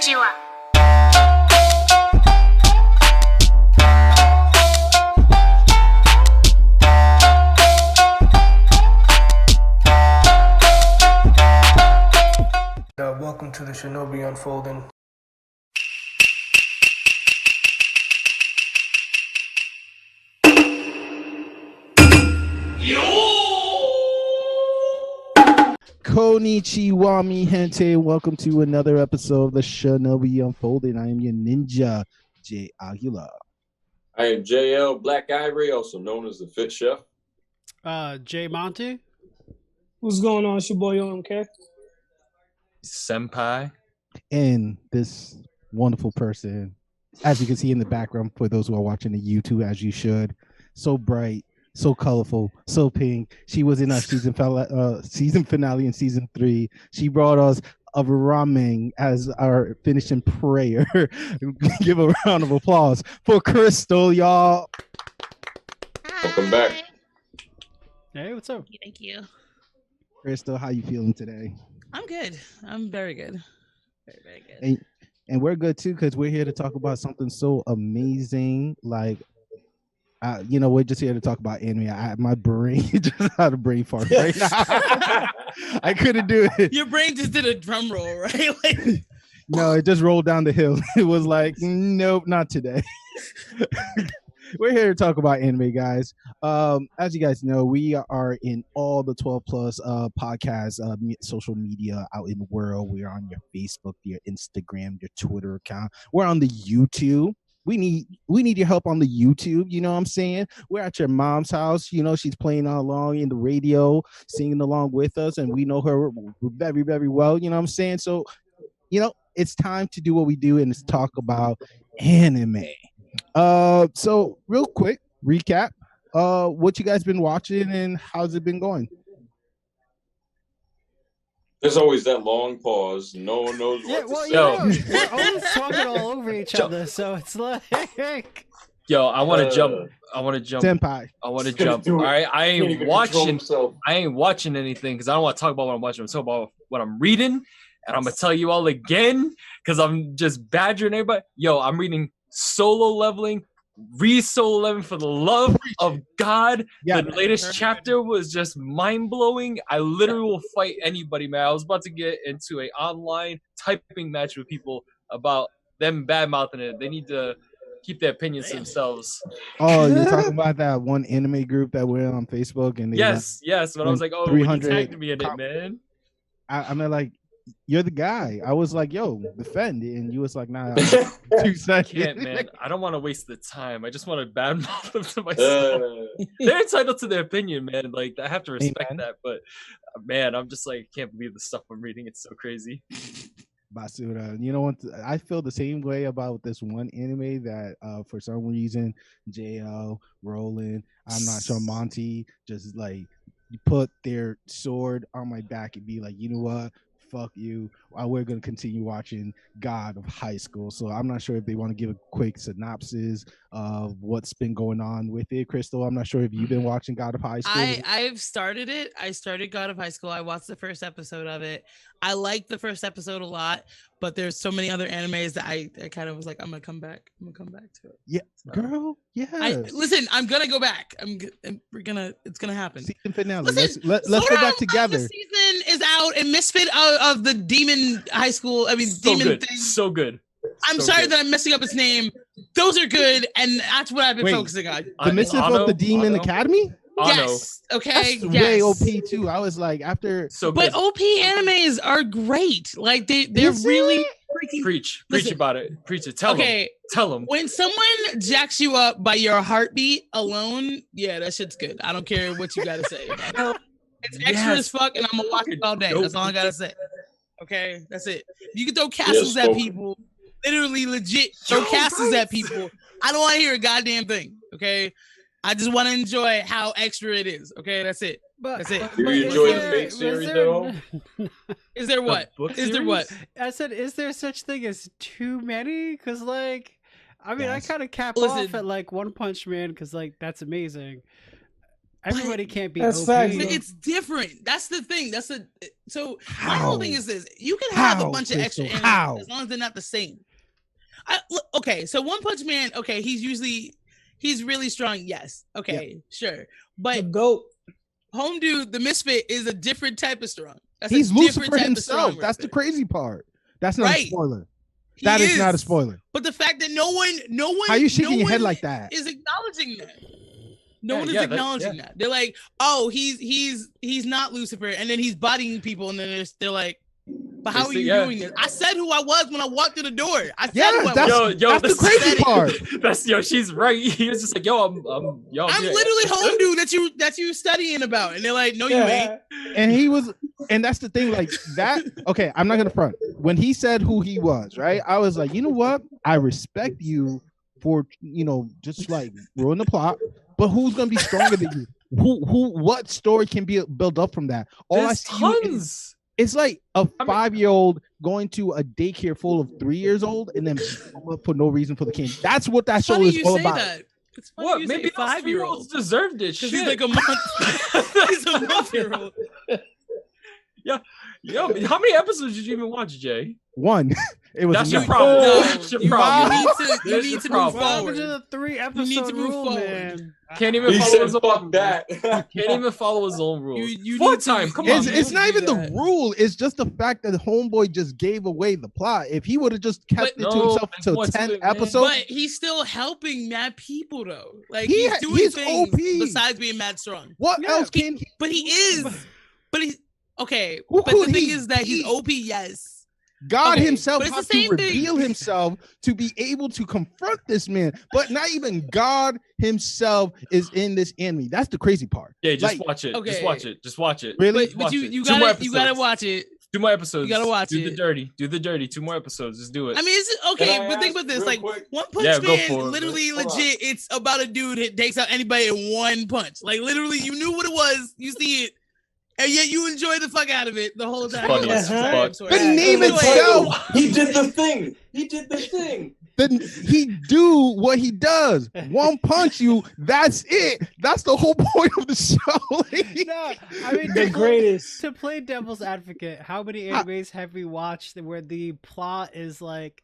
ちは。Welcome to the Shinobi Unfolding. Konnichiwa, mi gente. Welcome to another episode of the Shinobi Unfolding. I am your ninja, Jay Aguilar. I am JL Black Ivory, also known as the Fit Chef. Jay Monty. What's going on? It's your boy OMK. Senpai. And this wonderful person, as you can see in the background, for those who are watching the YouTube, as you should, so bright, so colorful, so pink. She was in our season finale in season 3. She brought us a ramen as our finishing prayer. Give a round of applause for Crystal, y'all. Welcome back. Hey, what's up? Thank you. Crystal, how you feeling today? I'm good. I'm very good. Very good. And we're good too, because we're here to talk about something so amazing. Like, we're just here to talk about anime. My brain just had a brain fart right now. I couldn't do it. Your brain just did a drum roll, right? Like, no, it just rolled down the hill. It was like, nope, not today. We're here to talk about anime, guys. As you guys know, we are in all the 12 plus podcasts, social media out in the world. We're on your Facebook, your Instagram, your Twitter account. We're on the YouTube. We need your help on the YouTube. You know what I'm saying? We're at your mom's house. You know, she's playing along in the radio, singing along with us, and we know her very, very well. You know what I'm saying? So, it's time to do what we do, and it's talk about anime. So real quick recap, what you guys been watching and how's it been going? There's always that long pause. No one knows what to say. We're always talking all over each other, so it's like, I want to jump. Senpai. I want to jump. All right, I ain't watching anything because I don't want to talk about what I'm watching. I'm talking about what I'm reading, and I'm gonna tell you all again because I'm just badgering everybody. I'm reading Solo Leveling, Solo Leveling for the love of God. Yeah, the latest chapter was just mind-blowing. I literally will fight anybody, man. I was about to get into an online typing match with people about them bad-mouthing it. They need to keep their opinions to themselves. Oh, you're talking about that one anime group that we're on Facebook? And yes. But I was like, 300 you tagged me in it, man. I mean, like, you're the guy. I was like, yo, defend it. And you was like, nah, 2 seconds. I can't, man. I don't want to waste the time. I just want to badmouth them to myself. They're entitled to their opinion, man. Like, I have to respect that. But, man, I'm just like, can't believe the stuff I'm reading. It's so crazy. Basura. You know what? I feel the same way about this one anime that for some reason, JL, Roland, I'm not sure, Monty, just like put their sword on my back and be like, you know what? Fuck you. We're going to continue watching God of High School. So I'm not sure if they want to give a quick synopsis of what's been going on with it. Crystal, I'm not sure if you've been watching God of High School. I've started it. I started God of High School. I watched the first episode of it. I liked the first episode a lot, but there's so many other animes that I kind of was like, I'm going to come back. I'm going to come back to it. Yeah, girl. Yeah. Listen, I'm going to go back. It's going to happen. Season finale. Listen, let's go back together. The season is out, and Misfit of the Demon High School. I mean, so Demon good. thing. So good. I'm sorry that I'm messing up its name. Those are good, and that's what I've been focusing on. The Misfit of the Demon Academy? Yes. Okay. That's way OP too. I was like, after. So good. But OP animes are great. Like they're really freaking. Preach about it. Preach it. Tell them. When someone jacks you up by your heartbeat alone, yeah, that shit's good. I don't care what you gotta say about it. It's extra as fuck, and I'm gonna watch it all day. That's all I gotta say. Okay, that's it. You can throw castles at people, literally legit throw castles at people. I don't want to hear a goddamn thing. Okay, I just want to enjoy how extra it is. Okay, that's it. That's it. Do you enjoy the Fate series though? Is there what? Is there what? I said, is there such thing as too many? Because like, I mean, I kind of cap off at like One Punch Man because like that's amazing. Everybody can't be That's OP. facts, But though. it's different. That's the thing. So my How? whole thing is this: you can have a How, bunch of extra Crystal? animes How? as long as they're not the same. Okay, so One Punch Man. Okay, he's really strong. Yes. Okay, sure. The But GOAT. Home Dude, the Misfit, is a different type of strong. That's He's a different Lucifer type of strong himself. right That's the there. crazy part. That's not a Right. spoiler. He That is not a spoiler. But the fact that no one, How you shaking no your head one like that? is acknowledging that. No Yeah, one is yeah, acknowledging that. They're like, oh, he's not Lucifer, and then he's bodying people, and then they're like, but how are you doing this? I said who I was when I walked through the door. I said who I that's, was. Yo, that's the crazy part. That's she's right. He was just like, yo, I'm literally Home Dude that you studying about, and they're like, no, you ain't. And he was, and that's the thing, like that. Okay, I'm not gonna front. When he said who he was, right? I was like, you know what? I respect you for, just like ruin the plot. But who's gonna be stronger than you? What story can be built up from that? All There's I see you tons. it's like a 5-year-old going to a daycare full of 3-years-old and then beat them up for no reason for the king. That's what that show Funny is you all say about. that. It's funny What? you Maybe say those 5-year-olds year-olds deserved it. because Shit. he's like a month. He's a month-year-old. Yo, how many episodes did you even watch, Jay? One. It was That's your enough. problem. No, That's your you problem. need to That's move your What problem. happened forward. to the 3-episode You need to move rule, forward. man? Can't even He follow said, his own "Fuck rules. that." Can't even follow his own rules. You Fourth need to- time, come Yeah, on. It's not do even the that. rule. It's just the fact that Homeboy just gave away the plot. If he would have just kept But- it to No, himself there's until more to 10 it, man. episodes, But he's still helping mad people though. Like He- he's doing he's things OP. besides being mad strong. what Yeah. else can he? But he is. But he's okay. Who But the could thing he is that he's be? OP. Yes. God Okay, himself but it's has the to same thing. reveal himself to be able to confront this man. But not even God himself is in this enemy. That's the crazy part. Yeah, just Like, watch it. okay. Just watch it. Just watch it. Really? But Watch you it. you 2 more gotta episodes. watch it. 2 more episodes. You gotta watch Do it. the dirty. Do the dirty. 2 more episodes. Just do it. I mean, it's okay. Can I But think ask about this: real like quick? One Punch Yeah, go Man, for it, literally Hold on. legit. It's about a dude that takes out anybody in one punch. Like literally, you knew what it was. You see it. And yet you enjoy the fuck out of it the whole time. funny as I'm fuck. sorry. The name Anyway, itself. He did the thing. He did the thing. Then he do what he does. One punch you. That's it. That's the whole point of the show. No, I mean The greatest. to play devil's advocate, how many animes have we watched where the plot is like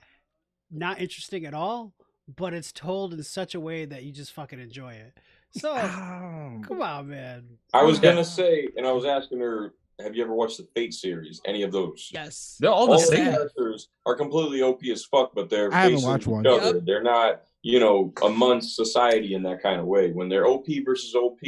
not interesting at all, but it's told in such a way that you just fucking enjoy it? So come on, man. I was gonna say, and I was asking her, have you ever watched the Fate series? Any of those? Yes. They're all the All the same. characters are completely OP as fuck, but they're I haven't facing watched one. each other. Yep. They're not, amongst society in that kind of way. When they're OP versus OP,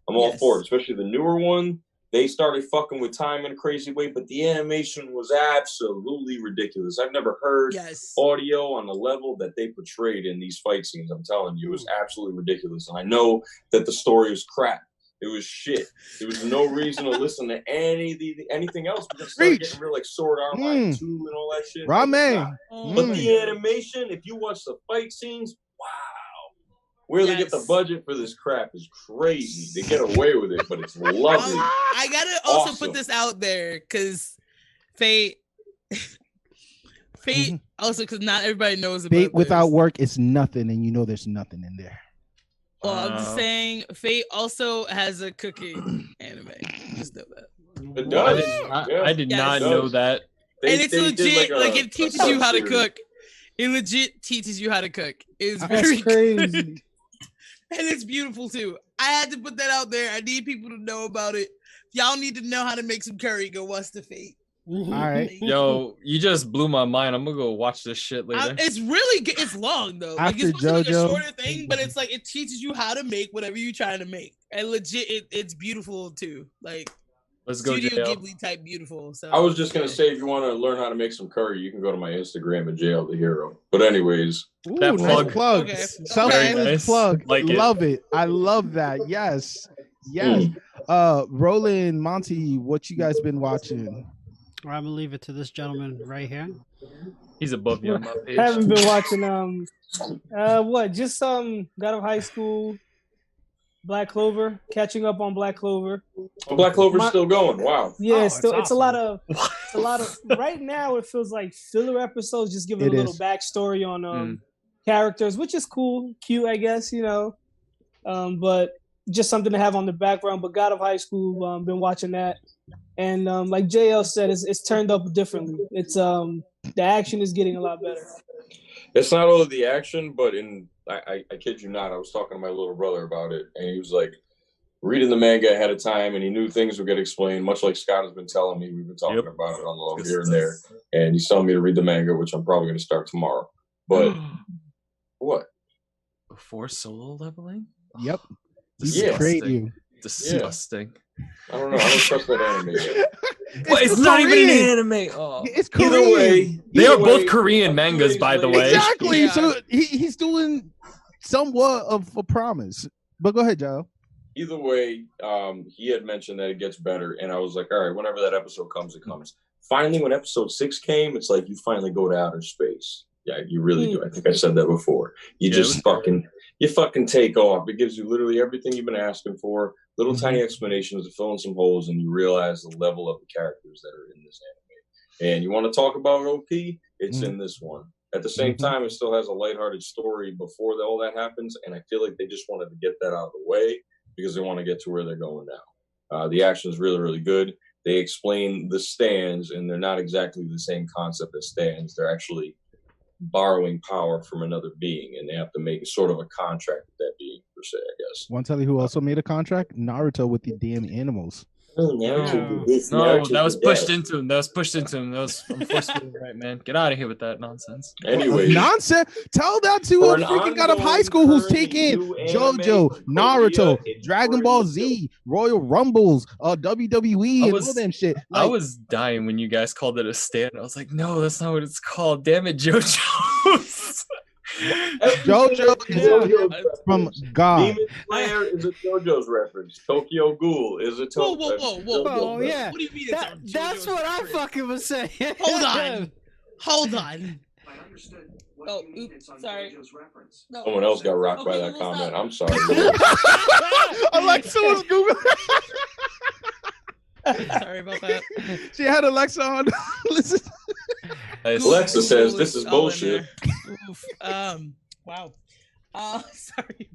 I'm all Yes. for it. Especially the newer one. They started fucking with time in a crazy way, but the animation was absolutely ridiculous. I've never heard Yes. audio on the level that they portrayed in these fight scenes. I'm telling you, it was absolutely ridiculous. And I know that the story was crap. It was shit. There was no reason to listen to anything else because it started getting real like Sword Art Online 2 and all that shit. Ramen. But the animation, if you watch the fight scenes, wow. Where they get the Yes. budget for this crap is crazy. They get away with it, but it's lovely. I gotta also Awesome. put this out there because Fate also because not everybody knows about Fate without this. work is nothing, and you know there's nothing in there. Well, I'm just saying Fate also has a cooking anime. Just know that. It I does. did Yes. not It know does. that. And it's They legit, did like a it teaches you how to sub-series. cook. It legit teaches you how to cook. It's That's very good. crazy. And it's beautiful too. I had to put that out there. I need people to know about it. If y'all need to know how to make some curry, go watch the Fate. All right. Yo, you just blew my mind. I'm gonna go watch this shit later. It's really good. It's long though. Like After it's supposed to be like a JoJo. shorter thing, but it's like it teaches you how to make whatever you're trying to make. And legit, it's beautiful too. Like Let's go, Studio JL. Ghibli type beautiful. So I was just gonna say, if you want to learn how to make some curry, you can go to my Instagram at JL the Hero. But anyways, Ooh, That nice plug. plug. Okay. Selfless Very nice. plug. Like it. Love it. I love that. Yes. Yes. Roland, Monty, what you guys been watching? I'm gonna leave it to this gentleman right here. He's above you on my page. Haven't been watching just got out of high school. Black Clover, catching up on Black Clover. Black Clover's My- still going. Wow. Yeah, Oh, it's still it's it's a lot of right now it feels like filler episodes, just giving It a little is. backstory on characters, which is cool, cute, I guess, But just something to have on the background. But God of High School, been watching that, and like JL said, it's turned up differently. It's the action is getting a lot better. It's not only the action, but I kid you not, I was talking to my little brother about it, and he was like reading the manga ahead of time, and he knew things would get explained, much like Scott has been telling me. We've been talking about it on the low here and there, and he's telling me to read the manga, which I'm probably going to start tomorrow. But what? Before solo leveling? Yep. Disgusting. Disgusting. I don't know. I don't trust that anime yet. But it's not even an anime. Oh. It's Korean. Either way, They are both Korean mangas, by the way. Exactly. Yeah. So he's doing somewhat of a promise. But go ahead, Joe. Either way, he had mentioned that it gets better, and I was like, all right, whenever that episode comes, it comes. Finally, when episode 6 came, it's like you finally go to outer space. Yeah, you really do. I think I said that before. You just fucking take off. It gives you literally everything you've been asking for. Little tiny explanations to fill in some holes, and you realize the level of the characters that are in this anime. And you want to talk about OP? It's in this one. At the same time, it still has a lighthearted story before all that happens, and I feel like they just wanted to get that out of the way because they want to get to where they're going now. The action is really, really good. They explain the stands, and they're not exactly the same concept as stands. They're actually borrowing power from another being, and they have to make sort of a contract with that being, per se, I guess. Want to tell you who also made a contract? Naruto with the damn animals. Oh, Naruto did this, No, Naruto that was did pushed that. into him. That was pushed into him. That was unfortunately right, man. Get out of here with that nonsense. Anyway, Nonsense. Tell that to For a an freaking God of High ongoing School who's current taking new anime JoJo, from Naruto, Korea, it's Dragon already Ball built. Z, Royal Rumbles, WWE, I and was- all them shit. I Like, was dying when you guys called it a stand. I was like, no, that's not what it's called. Damn it, JoJo. JoJo is JoJo's from reference. God. Demon Slayer is a JoJo's reference. Tokyo Ghoul is a Whoa, JoJo's whoa, whoa, whoa, Oh, whoa! yeah. What do you mean? That's JoJo's what I reference? fucking was saying. Hold on. Hold on. I understood what Oh, you mean. oops, It's on sorry. JoJo's reference. No. Someone else got rocked by Okay, that well, comment. stop. I'm sorry. Alexa was Google. Sorry about that. She had Alexa on. Listen. Alexa says this is All in bullshit. there. Oof. Wow. Sorry.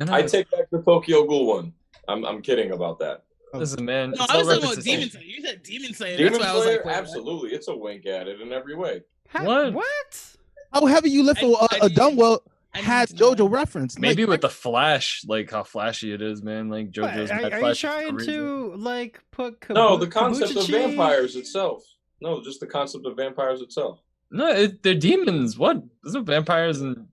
No, I take back the Tokyo Ghoul one. I'm kidding about that. listen, man. No, it's I was all talking about references. Demon Slayer. You said Demon Slayer. Demon That's why I was Slayer, like, wait, what? absolutely. It's a wink at it in every way. What? What? How heavy you lift for I a need- Dunwell I need has to know. JoJo reference. Maybe Like, with the flash, like how flashy it is, man. Like What, JoJo's mad are you flash trying for a reason. to like put No, the concept of kabukichi? vampires itself. No, just the concept of vampires itself. No, they're demons. What? Those are vampires and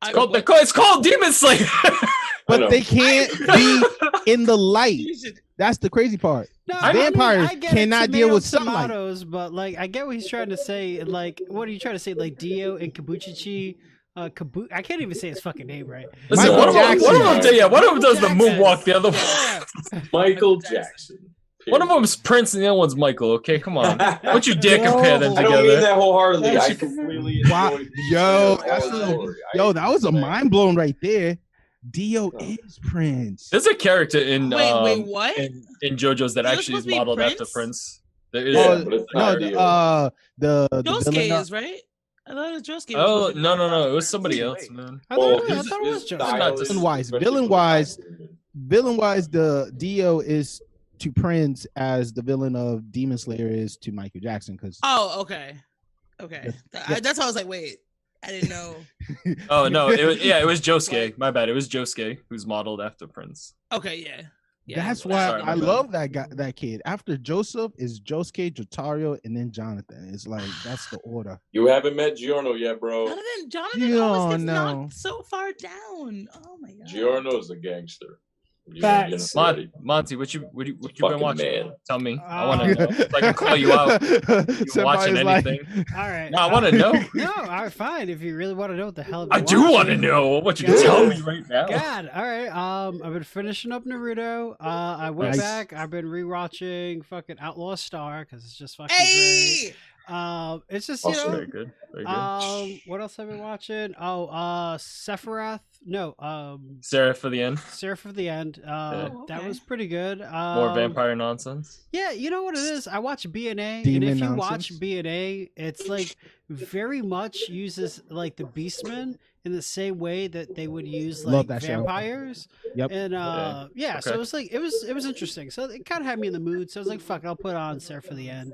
I- it's called Demon Slayer. I but know. they can't be in the light. You should- That's the crazy part. No, Vampires I get cannot it, deal with tomatoes, sunlight. tomatoes, but like I get what he's trying to say. Like, what are you trying to say? Like Dio and Kabukichi. I can't even say his fucking name right. Listen, Michael one of them, Jackson. one of them does the Michael moonwalk. The other Yeah. one, Michael Jackson. one of them's Prince, and the other one's Michael. Okay, come on. Don't you dare No. compare them I don't mean together. that wholeheartedly. That I shit- completely Wow. enjoyed Yo, the that's story. Yo, that was a Man. mind blown right there. Dio is Prince. There's a character in Wait, what? in JoJo's that Is it actually is supposed to be modeled after Prince? Prince. There is. Yeah, but it's No, not Dio. the Josuke villain- is right. I thought it was Josuke. Oh no! It was somebody else, man. I Well, thought, I his- thought it was his just. style style is- is Villain-wise, especially villain-wise, for the Villain-wise, the Dio is to Prince as the villain of Demon Slayer is to Michael Jackson. Because Oh, okay. Okay. Yeah. That's how I was like, wait, I didn't know. Oh no! It was Josuke. My bad. It was Josuke who's modeled after Prince. Okay, yeah. Yeah, that's but- why Sorry, my I bad. love that guy, that kid. After Joseph is Josuke, Jotario, and then Jonathan. It's like that's the order. You haven't met Giorno yet, bro. Jonathan You always don't gets know. knocked so far down. Oh my god. Giorno is a gangster. You- Facts. you know, already. Monty, what you been Fucking watching? man. Tell me. I want to Uh, know. So I can call you out. You Senpai watching is like- anything? All right. No, I want to know. No, all right, fine. If you really want to know what the hell. I've I been do want to watching. know what you God. can tell me right now. God, all right. I've been finishing up Naruto. I went Nice. back. I've been rewatching fucking Outlaw Star because it's just fucking Hey! It's just Awesome. Very good. Very good. what else have I been watching? Oh, Sephiroth. No, Sarah for the end. Seraph of the End. That was pretty good. More vampire nonsense. Yeah, you know what it is? I watch B&A, and Demon if you nonsense? watch B&A, it's like very much uses like the Beastmen in the same way that they would use Love like that show. vampires. Yep. And Okay. so it was like it was interesting. So it kind of had me in the mood. So I was like, fuck, I'll put on Seraph for the End.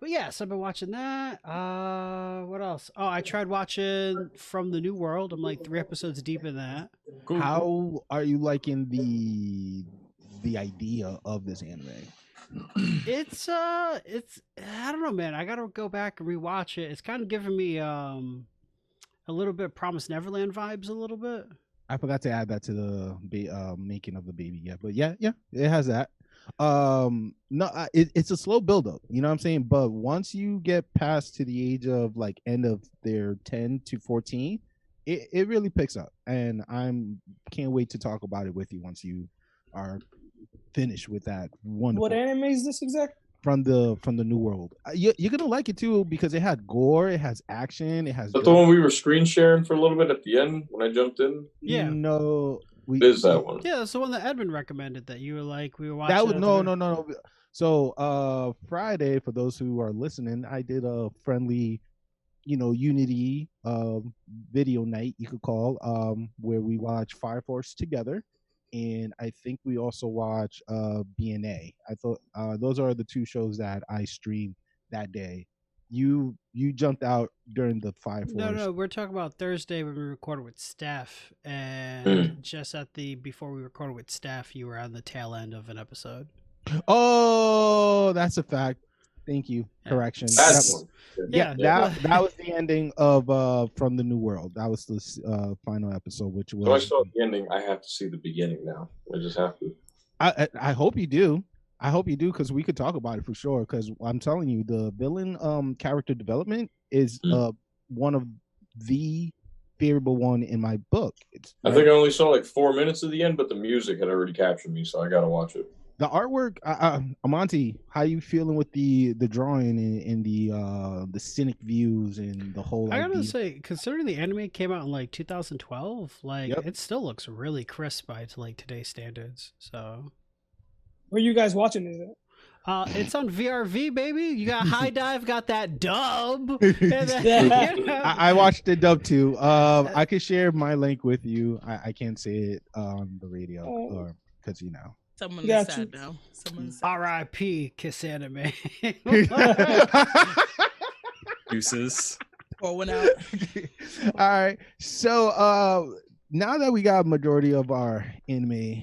But yeah, so I've been watching that. What else? Oh, I tried watching From the New World. I'm like 3 episodes deep in that. Cool. How are you liking the idea of this anime? It's I don't know, man. I gotta go back and rewatch it. It's kind of giving me a little bit Promised Neverland vibes, a little bit. I forgot to add that to the making of the baby. Yeah, but yeah, it has that. No, it's a slow build up. You know what I'm saying? But once you get past to the age of like end of their 10 to 14, it really picks up, and can't wait to talk about it with you once you are finished with that wonderful. What anime is this exact? From the New World. You're gonna like it too because it had gore, it has action, it has. But the one we were screen sharing for a little bit at the end when I jumped in. Yeah. No, It is that one. Yeah, that's the one that Edmund recommended that you were like we were watching. That was no. So Friday, for those who are listening, I did a friendly, Unity video night, you could call, where we watch Fire Force together. And I think we also watch BNA. I thought those are the 2 shows that I streamed that day. You jumped out during the Fire Force. No, we're talking about Thursday when we recorded with Steph, and just before we recorded with Steph, you were on the tail end of an episode. Oh, that's a fact. Thank you. Correction. That's one. Yeah, that was the ending of From the New World. That was the final episode, which was. So I saw the ending. I have to see the beginning now. I just have to. I hope you do. I hope you do, because we could talk about it for sure. Because I'm telling you, the villain character development is one of the favorable one in my book. I think I only saw like 4 minutes of the end, but the music had already captured me, so I got to watch it. The artwork, Amonte, how you feeling with the drawing and the scenic views and the whole? I gotta say, considering the anime came out in like 2012, like it still looks really crisp by like today's standards. So, where you guys watching is it? It's on VRV, baby. You got High Dive, got that dub. I watched the dub too. I could share my link with you. I can't say it on the radio, or because Someone is sad now. R.I.P. Kiss Anime. Deuces. Pour one out. All right. So now that we got majority of our anime,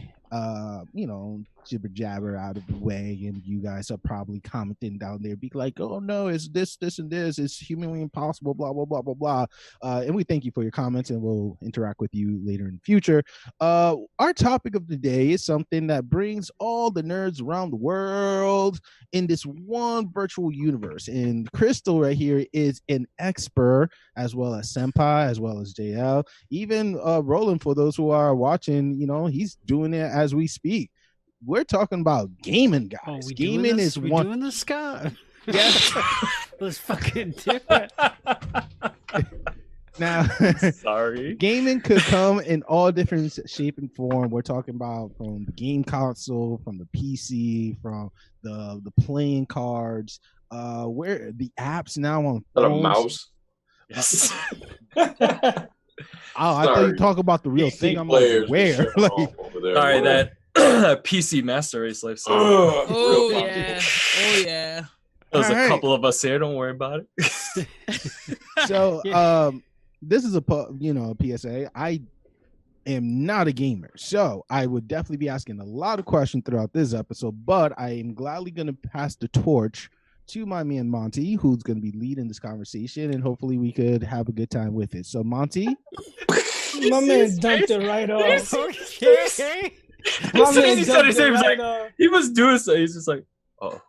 jibber jabber out of the way, and you guys are probably commenting down there, be like, "Oh no, it's this, and this. It's humanly impossible." Blah blah blah blah blah. And we thank you for your comments, and we'll interact with you later in the future. Our topic of the day is something that brings all the nerds around the world in this one virtual universe. And Crystal right here is an expert, as well as Senpai, as well as JL, even Roland. For those who are watching, he's doing it as we speak. We're talking about gaming, guys. Gaming is one. Doing this, Scott? Yes. Let's fucking do it. Now, sorry. Gaming could come in all different shape and form. We're talking about from the game console, from the PC, from the playing cards, where the apps now on Is that a phones. mouse? Yes. I thought you talk about the real PC thing. I'm like, where? Like, Sorry, that PC Master Race lifestyle. Oh yeah. Oh yeah. There's All a right. couple of us here. Don't worry about it. So, this is a PSA. I am not a gamer, so I would definitely be asking a lot of questions throughout this episode. But I am gladly going to pass the torch to my man Monty, who's going to be leading this conversation, and hopefully we could have a good time with it. So, Monty, my man dumped it right off. Okay. My man He said dumped his it name was right like, off. he was doing so. He's just like, Oh.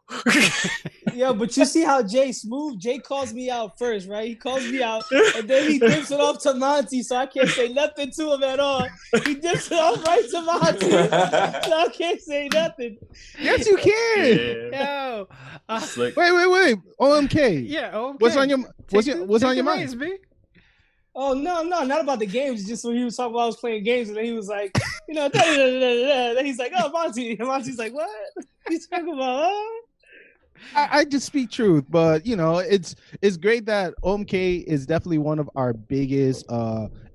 Yeah, but you see how Jay smooth? Jay calls me out first, right? He calls me out, and then he dips it off to Monty, so I can't say nothing to him at all. He dips it off right to Monty, so I can't say nothing. Yes, you can. Yo, Like, Wait. OMK. yeah. Okay. What's on your mind? Oh no, not about the games. Just when he was talking about I was playing games, and then he was like, you know, then he's like, oh, Monty. And Monty's like, what? He's talking about, huh? I just speak truth, but you know, it's great that OMK is definitely one of our biggest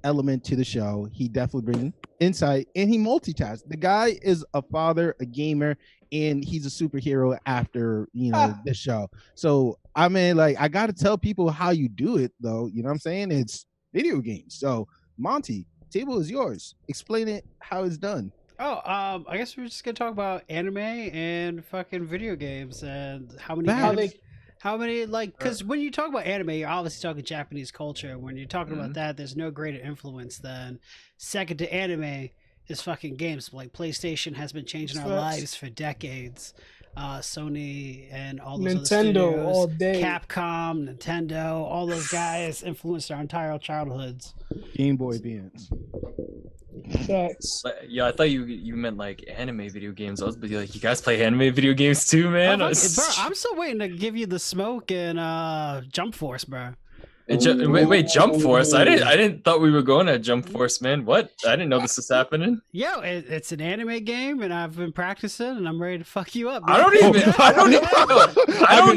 element to the show. He definitely brings insight and he multitasks. The guy is a father, a gamer, and he's a superhero after the show. So I mean, like, I gotta tell people how you do it, though. You know what I'm saying? It's video games. So Monty, table is yours. Explain it how it's done. Oh, I guess we're just gonna talk about anime and fucking video games and how many because when you talk about anime, you're obviously talking Japanese culture. When you're talking about that, there's no greater influence than second to anime is fucking games. Like PlayStation has been changing our lives for decades. Sony and all those Nintendo other studios, all day. Capcom, Nintendo, all those guys influenced our entire childhoods. Game Boy Advance. Facts. Yeah, I thought you meant like anime video games. I was like, you guys play anime video games too, man? Bro, I'm still waiting to give you the smoke and Jump Force, bro. Wait, Jump Force? I didn't thought we were going at Jump Force, man. What? I didn't know this was happening. Yo, it's an anime game, and I've been practicing, and I'm ready to fuck you up. Man. I don't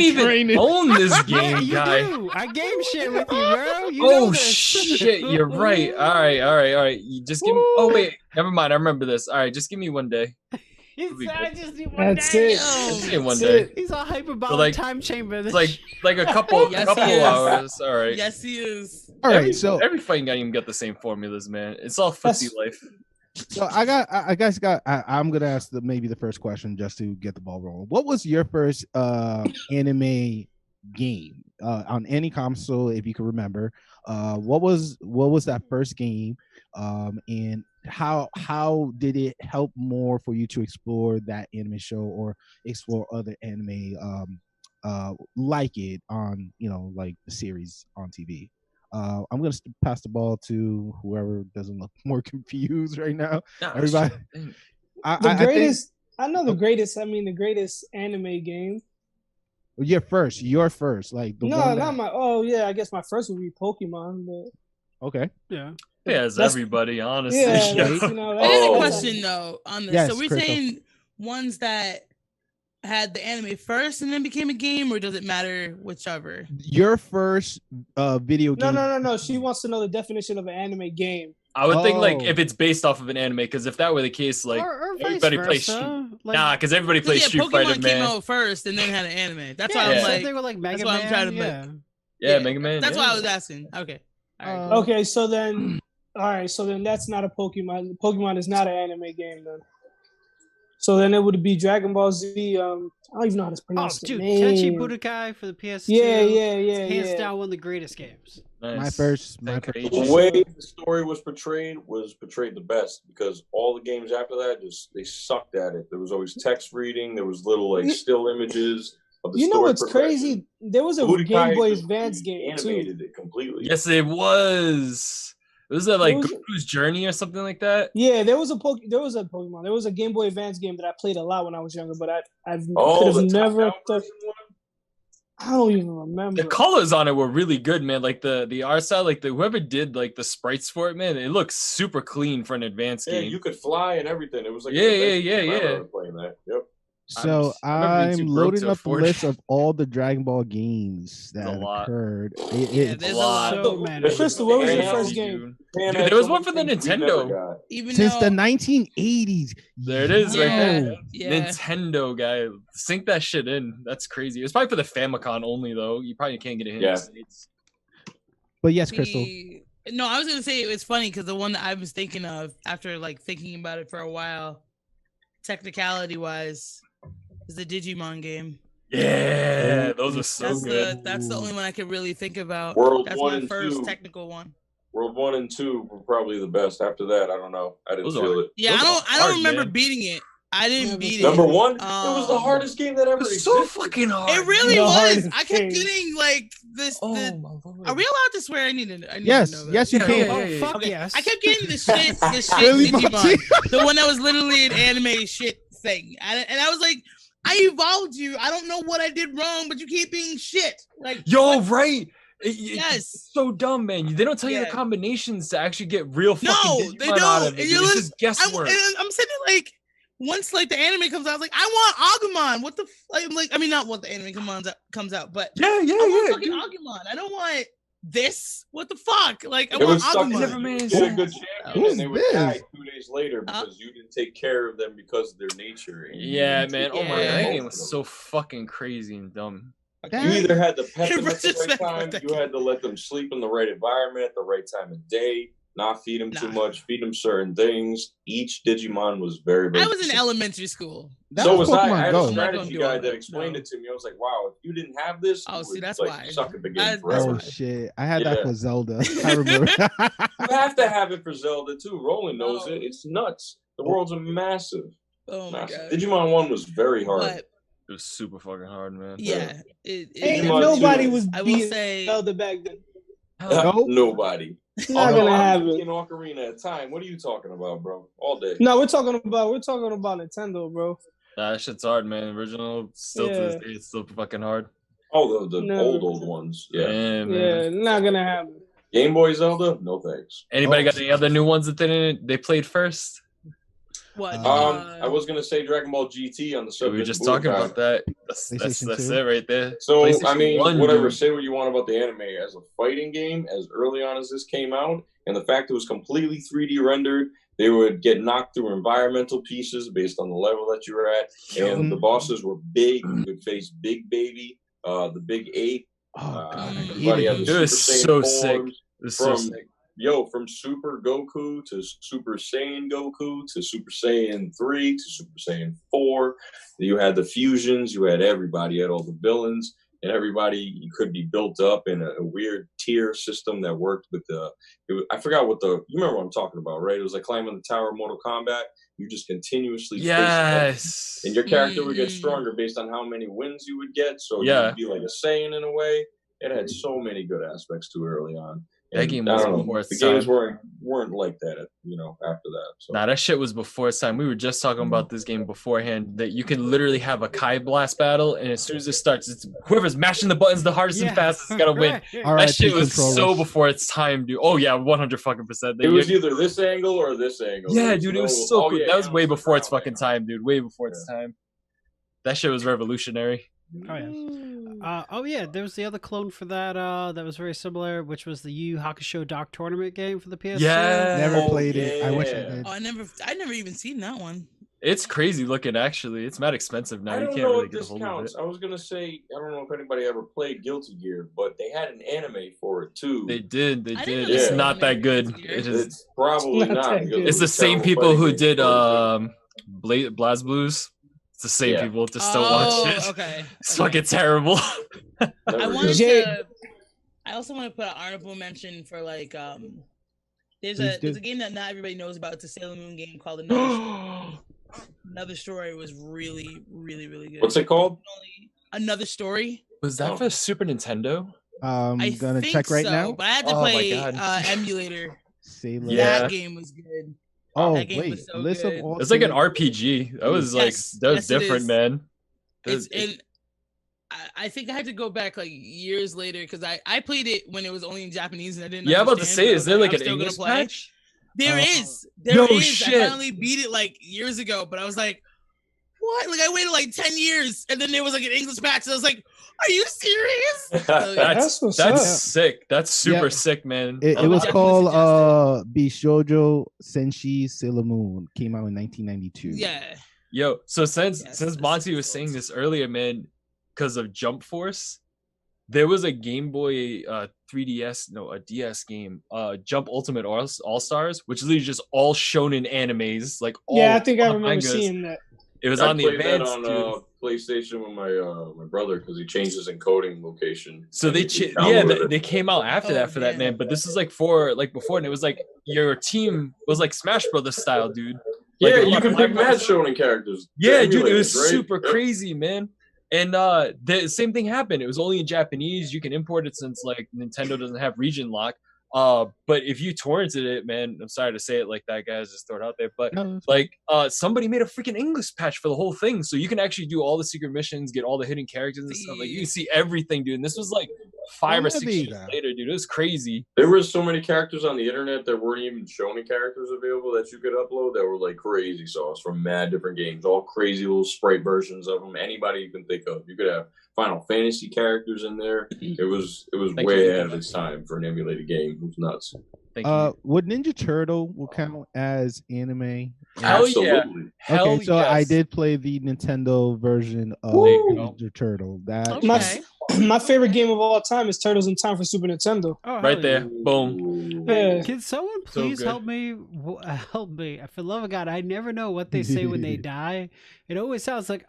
even own this game, yeah, guy. Do. I game shit with you, bro. You know this. Shit, you're right. All right. You just give me. Oh wait, never mind. I remember this. All right, just give me one day. He said, I just need one That's day. it. Just give me one day. He's all hyperbolic like- time chamber. It's like a couple Yes, couple he is. hours. All right. Yes, he is. All right, so every fighting game got the same formulas, man. It's all footsie life. So I'm gonna ask maybe the first question just to get the ball rolling. What was your first anime game on any console, if you can remember? What was that first game? And how did it help more for you to explore that anime show or explore other anime like it on like the series on TV? I'm gonna pass the ball to whoever doesn't look more confused right now. No, Everybody, The greatest anime game. your first, like the No, one not my. Oh yeah, I guess my first would be Pokemon, but okay. Yeah. Yeah, as That's- everybody, honestly. yeah, Yeah. that's, I did a Oh. question though on this. Yes, So we're Crystal. saying ones that had the anime first and then became a game, or does it matter whichever? Your first video game. No. She wants to know the definition of an anime game. I would think like Oh. if it's based off of an anime, because if that were the case, like or vice everybody plays versa. Like, nah, because everybody plays Street Pokemon Fighter, came man. out first and then had an anime. That's yeah, why I'm Yeah. same like, thing with like Mega that's why I'm Man. trying to yeah. Yeah, Mega Man. That's yeah. why I was asking. Okay. All right, cool. Okay, so then, all right, so then that's not a Pokemon. Pokemon is not an anime game then. So then it would be Dragon Ball Z. I don't even know how to Oh, pronounce the dude, name. Tenchi Budokai for the PS2. Yeah. Hands down one of the greatest games. Nice. My first. The way the story was portrayed the best, because all the games after that they sucked at it. There was always text reading. There was little like still images of the You know story what's progression. crazy? There was a Budokai Game Boy just Advance game too. animated it completely. Yes, it was. Was it like What was Goku's Journey or something like that? Yeah, there was a Pokemon. There was a Game Boy Advance game that I played a lot when I was younger, but I could Oh, have the never. top-down version one? I don't even remember. The colors on it were really good, man. Like the art style, like whoever did like the sprites for it, man, it looks super clean for an advanced Yeah, game. you could fly and everything. It was like Yeah. I remember playing that. Yep. So I remember being I'm too broke loading to up the afford list it. of all the Dragon Ball games that There's a lot. occurred. Yeah, there's a lot. So many. Crystal, what was your Yeah, first Dude. game? Man, Dude, there was one for the Nintendo. Even Since though, the 1980s. There it is, right Yeah. there. Yeah. Nintendo guy, sync that shit in. That's crazy. It's probably for the Famicom only, though. You probably can't get it here in Yeah. the States. But yes, Crystal. No, I was gonna say it's funny because the one that I was thinking of after like thinking about it for a while, technicality wise, is the Digimon game. Yeah, those are so good. That's the only one I could really think about. World That's 1 my and first 2. technical one. World 1 and 2 were probably the best. After that, I don't know. I didn't Those feel are- it. Yeah, Those I are don't hard, remember man. beating it. I didn't beat it. Number one, it was the hardest game that ever existed. So fucking hard. It really The was. hardest I kept game. getting like this. Oh the, my lord. are we allowed to swear? I need to Yes, know that. yes, you Yeah, can. yeah, Oh, yeah, fuck Okay. yes. I kept getting the shit Really, Digimon, Monty? the one that was literally an anime shit thing, and I was like, I evolved you. I don't know what I did wrong, but you keep being shit. Like, Yo, right. Yes. It's so dumb, man. They don't tell you the Yeah. combinations to actually get real fucking No, Digimon they out don't. of it. And dude. you're It's like- just guesswork. I'm sitting there like, once like the anime comes out, I was like, I want Agumon. What the? I'm like, I mean, not what the anime comes out, but yeah, I want fucking dude. Agumon. I don't want this. What the fuck? Like, I It want was stuck. Agumon. never made You any get a sense. good champion, Who's and they would this? die 2 days later because you didn't take care of them because of their nature. And you Yeah, didn't man. take Oh my care god, of that both game of was them. so fucking crazy and dumb. You either had to pet them at the Retrospect, right time, that you had to let them sleep in the right environment at the right time of day, not feed them too Nah. much, feed them certain things. Each Digimon was very, very I was in specific. elementary school. That So was I. Pokemon I had Go. a I'm not gonna strategy do all guy that. that explained No. it to me. I was like, wow, if you didn't have this, Oh, you see, would, that's like, why. suck at the game That's forever. Oh why. shit! I had Yeah. that for Zelda. I remember. You have to have it for Zelda too. Roland knows No. it. It's nuts. The world's a massive. Oh my massive. god. Digimon 1 was very hard. But It was super fucking hard, man. yeah, it Ain't Digimon nobody 2. was I will beating say- Zelda back then. No. Nobody. It's not Oh, no, gonna I'm happen. thinking Ocarina of Time. What are you talking about, bro? All day. No, we're talking about Nintendo, bro. Nah, that shit's hard, man. Original, still to this day, it's still fucking hard. Oh, the No. old ones. Yeah. Yeah, man. Yeah, not gonna happen. Game Boy Zelda? No thanks. Anybody Oh. got any other new ones that they played first? what? I was gonna say Dragon Ball GT on the We subject. were just of talking Budokai. about that. That's PlayStation 2. it right there. So I PlayStation mean, 1, whatever. dude. Say what you want about the anime as a fighting game, as early on as this came out, and the fact it was completely 3D rendered. They would get knocked through environmental pieces based on the level that you were at, and the bosses were big. You could face Big Baby, the Big Ape. Oh god, I Everybody had hated the It it. was Super Saiyan so sick. forms. It was so From sick. from Super Goku to Super Saiyan Goku to Super Saiyan 3 to Super Saiyan 4. You had the fusions, you had everybody, you had all the villains, and everybody could be built up in a weird tier system that worked with I forgot you remember what I'm talking about, right? It was like climbing the tower of Mortal Kombat. You just continuously face Yes. and your character would get stronger based on how many wins you would get. So you Yeah. would be like a Saiyan in a way. It had so many good aspects to it early on. That And game I was don't know, before its the games time. weren't like that, after that. So Nah, that shit was before its time. We were just talking about this game beforehand that you can literally have a Kai Blast battle, and as soon as it starts, it's whoever's mashing the buttons the hardest and fastest is gonna win. All right, That shit was so controllers. before its time, dude. Oh yeah, 100%. it was either this angle or this angle. Yeah, There dude, it no- was so oh, cool. yeah, That was it way the before its ground fucking time, dude. Way before its time. That shit was revolutionary. Oh yeah. There was the other clone for that that was very similar, which was the Yu Hakusho Dark Tournament game for the PS2. Yeah. Never Oh, played it. I wish I yeah. did. Oh, I never even seen that one. It's crazy looking, actually. It's not expensive now. I You don't can't know really if get a this hold of it. counts. I was gonna say I don't know if anybody ever played Guilty Gear, but they had an anime for it too. They did. I didn't It's know they not that good. made It is. It's probably It's not not. that because good. it It's the was same terrible people fighting who games did for it. Blaz Blues. It's the same Yeah. people. Just don't watch it. Okay. It's okay. fucking terrible. I Never wanted Jay- to. I also want to put an honorable mention for like There's Please do. a game that not everybody knows about. It's a Sailor Moon game called Another Story. Was really good. What's it called? Another Story. Was that for Super Nintendo? I'm I gonna think check right so, now. but I had to Oh my play God. emulator. Sailor. Yeah. That game was good. Oh That game wait, was so list good. of all. It's like an Sailor- RPG. That was Yes, that was yes, it different, is. man. It's and I think I had to go back like years later because I played it when it was only in Japanese and I didn't. Yeah, I'm about to understand, say, but I is was there like I'm an still gonna English play. patch? There Uh, is. no I shit. finally beat it like years ago, but I was like, what? Like I waited like 10 years and then there was like an English patch. And I was like, are you serious? So, yeah. That's what's That's up. sick. That's super Yeah. sick, man. It Oh, was definitely called suggest Bishojo Senshi Sailor Moon. Came out in 1992. Yeah. Yo, so since Yes, since that's Monty so was saying close. this earlier, man, because of Jump Force, there was a Game Boy 3DS, no, a DS game, Jump Ultimate All Stars, which is literally just all shonen animes, like all Yeah, I think I all remember mangas. seeing that. It was I on the played that advanced, on dude. PlayStation with my brother because he changed his encoding location. So And they you could yeah download it. they came out after Oh, that for that, damn. man. But this is like before, and it was like your team was like Smash Brothers style, dude. Yeah, Like, you can pick mad shonen characters. Yeah, dude, it was Emulators, right? super crazy, man. And the same thing happened. It was only in Japanese. You can import it since like Nintendo doesn't have region lock. But if you torrented it, man, I'm sorry to say it like that, guys, just throw it out there. But No, that's like, somebody made a freaking English patch for the whole thing, so you can actually do all the secret missions, get all the hidden characters and stuff. Like, you can see everything, dude. And this was like 5 or 6 years later, dude. It was crazy. There were so many characters on the internet that weren't even shonen characters available that you could upload that were like crazy sauce from mad different games, all crazy little sprite versions of them. Anybody you can think of. You could have Final Fantasy characters in there. It was way ahead of its time for an emulated game. It was nuts. Would Ninja Turtle will count as anime? Hell Absolutely. yeah. Hell Okay, so I yes. did play the Nintendo version of Woo. Ninja Turtle. That Okay. My favorite game of all time is Turtles in Time for Super Nintendo. Oh, Right hell there. yeah. Boom. Yeah. Can someone So please good. help me? Help me! For the love of God, I never know what they say when they die. It always sounds like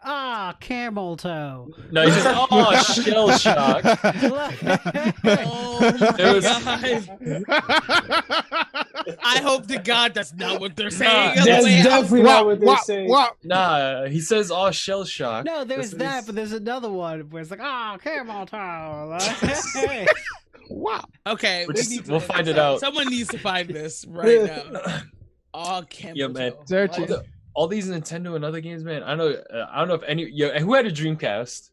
camel toe. No, you just shell shock. Oh my It was- God. I hope to God that's not what they're saying. Nah, That's Wait, definitely not what they're saying. Nah, he says shell shock. No, there's This that, is- but there's another one where it's like, camel toe. Like, wow. Okay, We'll just- need to we'll look find this it out. Someone needs to find this right now. Oh, Campbell. Yeah, man. Joe. Search What? it. All these Nintendo and other games, man. I don't know if any. Who had a Dreamcast?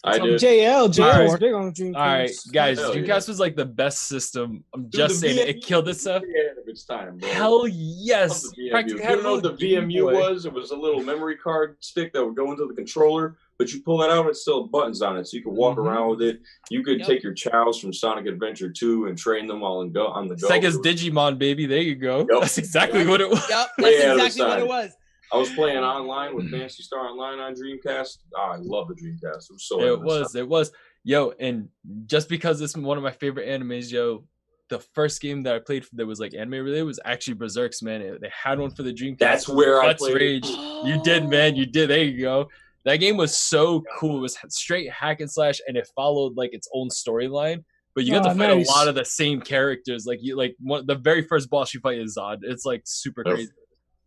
I did. JL was Alright. big on Dreamcast. All right, guys. Hell yeah. Dreamcast was like the best system. I'm Dude, just the saying, it VMU killed itself. way ahead of its time, bro. Hell yes. Love the VMU. Practically You had a know what the little Game VMU Boy. was? It was a little memory card stick that would go into the controller, but you pull it out, it's still buttons on it, so you could walk around with it. You could Yep. take your chows from Sonic Adventure 2 and train them while on the go. Sega's Digimon, baby. There you go. Yep. That's exactly what it was. Yep, Way that's ahead of exactly what time. it was. I was playing online with Fantasy Star Online on Dreamcast. I love the Dreamcast. It was so ahead of its time. It was. Yo, and just because it's one of my favorite animes, yo, the first game that I played that was like anime related was actually Berserk's, man. They had one for the Dreamcast. That's where I Let's played it. Rage. You did, man. You did. There you go. That game was so cool. It was straight hack and slash, and it followed like its own storyline. But you got to fight nice. a lot of the same characters. Like the very first boss you fight is Zod. It's like super Yep. crazy.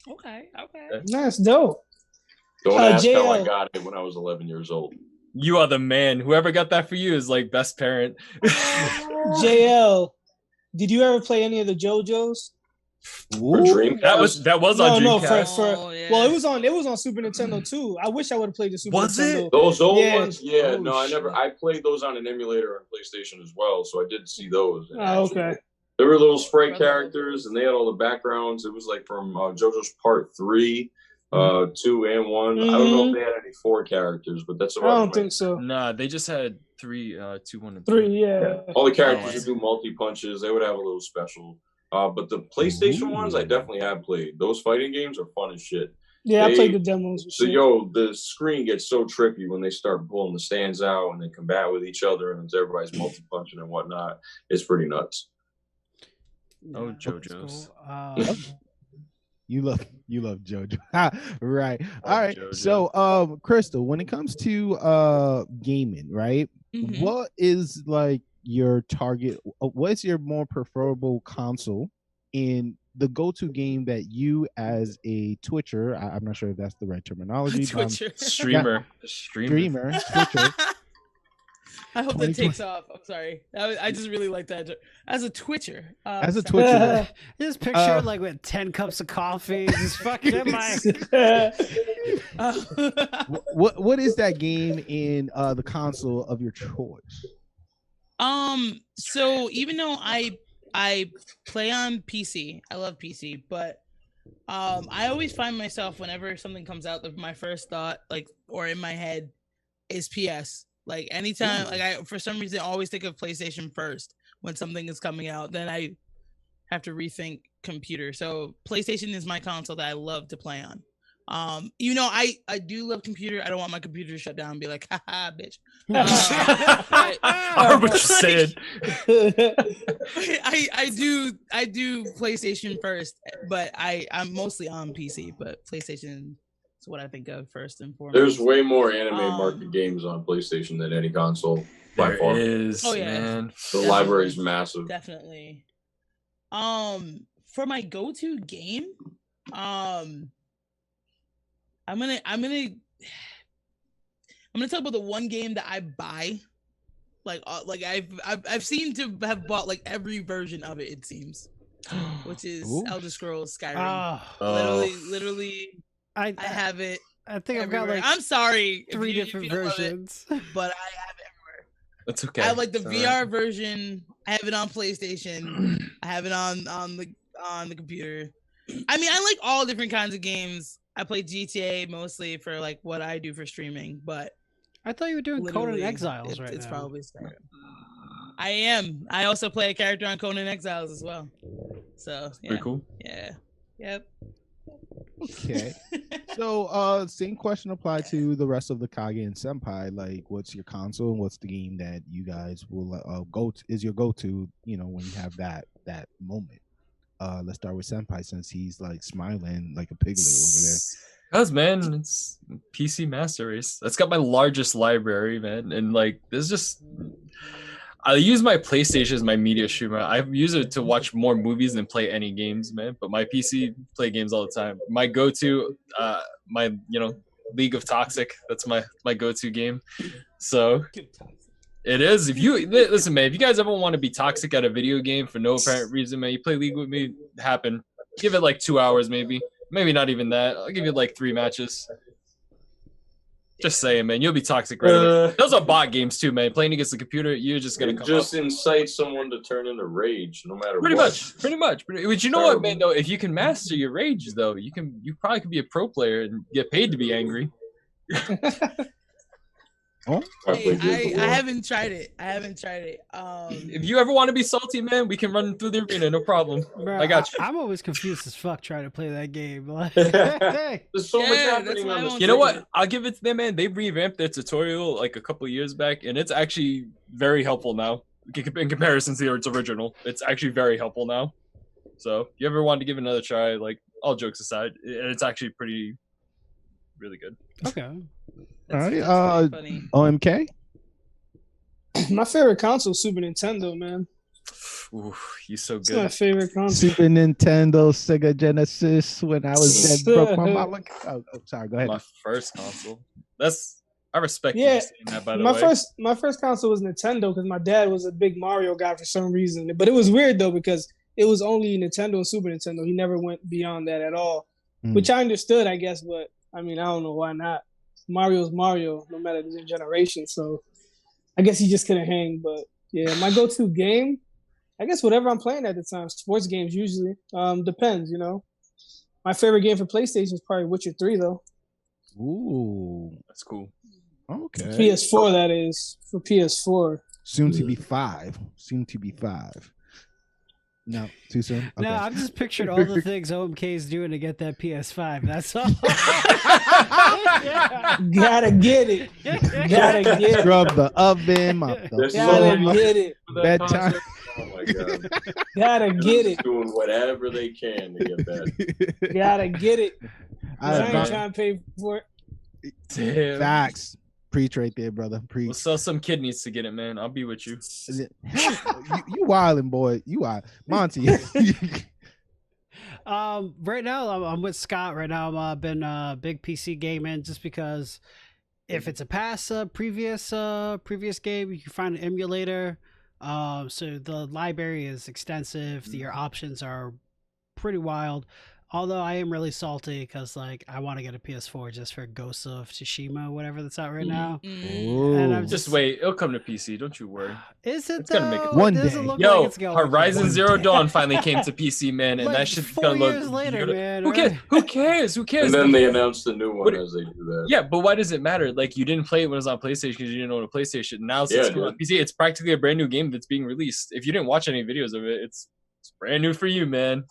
Okay. That's dope. Don't ask how I JL. got it when I was 11 years old. You are the man. Whoever got that for you is like best parent. JL, did you ever play any of the JoJo's? For Dreamcast? that was on No, Dreamcast. Oh, yeah. Well, it was on Super Nintendo too. I wish I would have played the Super Was Nintendo. it? Those old Yeah. ones? Yeah, Oh, no, I shit. I played those on an emulator on PlayStation as well, so I did see those. in Oh, action. okay. There were little sprite characters, and they had all the backgrounds. It was like from JoJo's Part 3, 2, and 1. I don't know if they had any 4 characters, but that's I about don't think so. Nah, they just had 3, 2, 1, and 3, yeah. All the characters would do multi-punches. They would have a little special. But the PlayStation ones, I definitely have played. Those fighting games are fun as shit. Yeah, I They- played the demos. and So, shit. the screen gets so trippy when they start pulling the stands out and they combat with each other and everybody's multi-punching and whatnot. It's pretty nuts. Oh, that's JoJo's. cool. You love JoJo. Right. All right. JoJo. So Crystal, when it comes to gaming, right? Mhm. What is like your target? What's your more preferable console in the go-to game that you as a Twitcher, I'm not sure if that's the right terminology, but Twitcher. Streamer. streamer, Twitcher. I hope 2020. that takes off. I'm sorry. I just really like that. As a Twitcher. As a sorry. Twitcher, Just picture like with 10 cups of coffee, just fucking in my. what is that game in the console of your choice? So even though I play on PC, I love PC, but I always find myself whenever something comes out that my first thought, like, or in my head, is PS. Like anytime, like I for some reason always think of PlayStation first when something is coming out. Then I have to rethink computer. So PlayStation is my console that I love to play on. I do love computer. I don't want my computer to shut down and be like, haha, bitch. I heard what you said. I do PlayStation first, but I'm mostly on PC, but PlayStation is what I think of first and foremost. There's way more anime market games on PlayStation than any console by There far. is, Oh, yeah. man. The library's massive. Definitely. For my go-to game, I'm gonna talk about the one game that I buy. Like I've seen to have bought like every version of it. It seems, which is Elder Scrolls Skyrim. Literally, I have it. I think everywhere. I've got like I'm sorry, 3 different versions, but I have it everywhere. That's okay. I have like the VR version. I have it on PlayStation. I have it on the computer. I mean, I like all different kinds of games. I play GTA mostly for like what I do for streaming, but I thought you were doing Conan Exiles right it's now. Probably Skyrim. I am. I also play a character on Conan Exiles as well. So yeah. Pretty cool. Yeah. Yep. Okay. So same question applied to the rest of the Kage and Senpai. Like, what's your console and what's the game that you guys will go to, is your go-to, you know, when you have that moment? Let's start with Senpai since he's like smiling like a piglet over there. Cause man, it's PC Master Race. That's got my largest library, man. And like there's just I use my PlayStation as my media streamer. I use it to watch more movies than play any games, man. But my PC play games all the time. My go-to, my League of Toxic. That's my go-to game. So it is. If you listen, man, if you guys ever want to be toxic at a video game for no apparent reason, man, you play League with me. Happen. Give it like 2 hours, maybe not even that. I'll give you like 3 matches. Just saying, man, you'll be toxic right away. Those are bot games too, man. Playing against the computer, you're just gonna come just up. incite someone to turn into rage, no matter Pretty what. much. But you know what, man? Though, if you can master your rage, though, you probably could be a pro player and get paid to be angry. Oh, I haven't tried it. If you ever want to be salty, man, we can run through the arena, no problem. Bro, I got you. I'm always confused as fuck trying to play that game. Like, There's so much happening on this. You know what? I'll give it to them, man. They revamped their tutorial like a couple years back, and it's actually very helpful now in comparison to its original. It's actually very helpful now. So if you ever want to give it another try, like all jokes aside, it's actually really good. Okay. All right. OMK. My favorite console is Super Nintendo, man. Ooh, you so It's good. my favorite console. Super Nintendo, Sega Genesis. When I was dead, broke my mama. Oh, sorry. Go ahead. My first console. I respect you for saying that, by the way. My first console was Nintendo because my dad was a big Mario guy for some reason. But it was weird though because it was only Nintendo and Super Nintendo. He never went beyond that at all, which I understood, I guess. But I mean, I don't know why not. Mario's Mario, no matter the generation. So I guess he just couldn't hang. But yeah, my go-to game, I guess whatever I'm playing at the time. Sports games usually. Depends, you know. My favorite game for PlayStation is probably Witcher 3 though. Ooh, that's cool. Okay. PS4, that is, for PS4. Soon to be 5. No, too soon? Okay. No, I'm just picturing all the things OMK is doing to get that PS5. That's all. Gotta get it. Gotta get it. Scrub the oven, mop the Gotta get it. bedtime. Oh my god. Gotta get it. Doing whatever they can to get that. Gotta get it. I ain't I trying to pay for it. Damn. Facts. Preach right there, brother. Preach. We'll sell some kidneys to get it, man. I'll be with you. You wildin', boy. You wild. Monty. Right now I'm with Scott. Right now I've been big PC gaming just because if it's a previous game, you can find an emulator. So the library is extensive. Your options are pretty wild. Although I am really salty because like I want to get a PS4 just for Ghost of Tsushima, whatever that's out right now. And I'm just wait, it'll come to PC. Don't you worry. Is it? It's gonna make it one day. Yo, like it's going Horizon Zero Dawn finally came to PC, man, and like that shit's 4 gonna look. years later, man. Who cares? Who cares? Who cares? And then they announced the new one as they do that. Yeah, but why does it matter? Like you didn't play it when it was on PlayStation because you didn't own a PlayStation. Now since it's on PC, it's practically a brand new game that's being released. If you didn't watch any videos of it, it's brand new for you, man.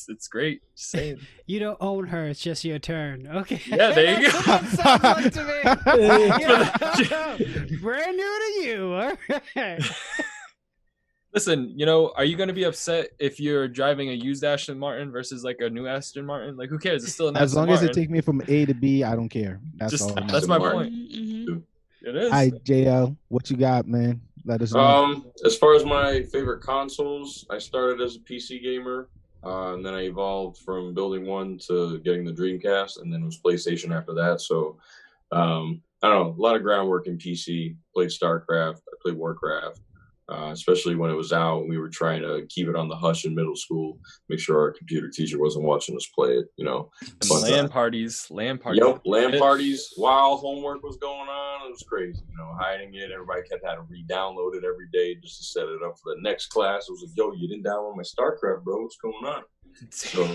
It's great. Just saying. You don't own her. It's just your turn. Okay. Yeah, there you go. Sounds like to me. Yeah. Brand new to you. All right. Listen, are you going to be upset if you're driving a used Aston Martin versus like a new Aston Martin? Like, who cares? It's still an as Aston long Martin. as it takes me from A to B, I don't care. That's all. That's my Martin. point. Mm-hmm. It is. All right, JL, what you got, man? Let us know. As far as my favorite consoles, I started as a PC gamer. And then I evolved from building one to getting the Dreamcast, and then it was PlayStation after that. So I don't know, a lot of groundwork in PC. Played StarCraft, I played Warcraft, especially when it was out. We were trying to keep it on the hush in middle school, make sure our computer teacher wasn't watching us play it. But, LAN parties. Yep, LAN parties while homework was going on. It was crazy, hiding it. Everybody kept having to re-download it every day just to set it up for the next class. It was like, yo, you didn't download my StarCraft, bro. What's going on? So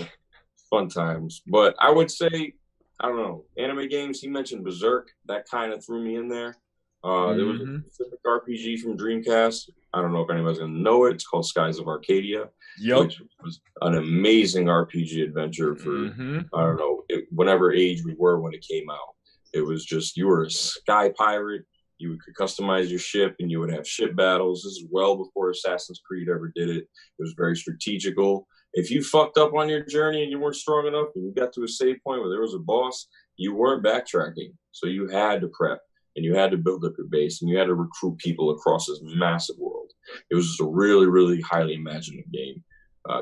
fun times. But I would say, I don't know, anime games. He mentioned Berserk. That kind of threw me in there. There was a specific RPG from Dreamcast. I don't know if anybody's going to know it. It's called Skies of Arcadia. Which was an amazing RPG adventure for, I don't know, whatever age we were when it came out. It was just, you were a sky pirate. You could customize your ship, and you would have ship battles. This is well before Assassin's Creed ever did it. It was very strategical. If you fucked up on your journey and you weren't strong enough and you got to a save point where there was a boss, you weren't backtracking. So you had to prep, and you had to build up your base, and you had to recruit people across this massive world. It was just a really, really highly imaginative game.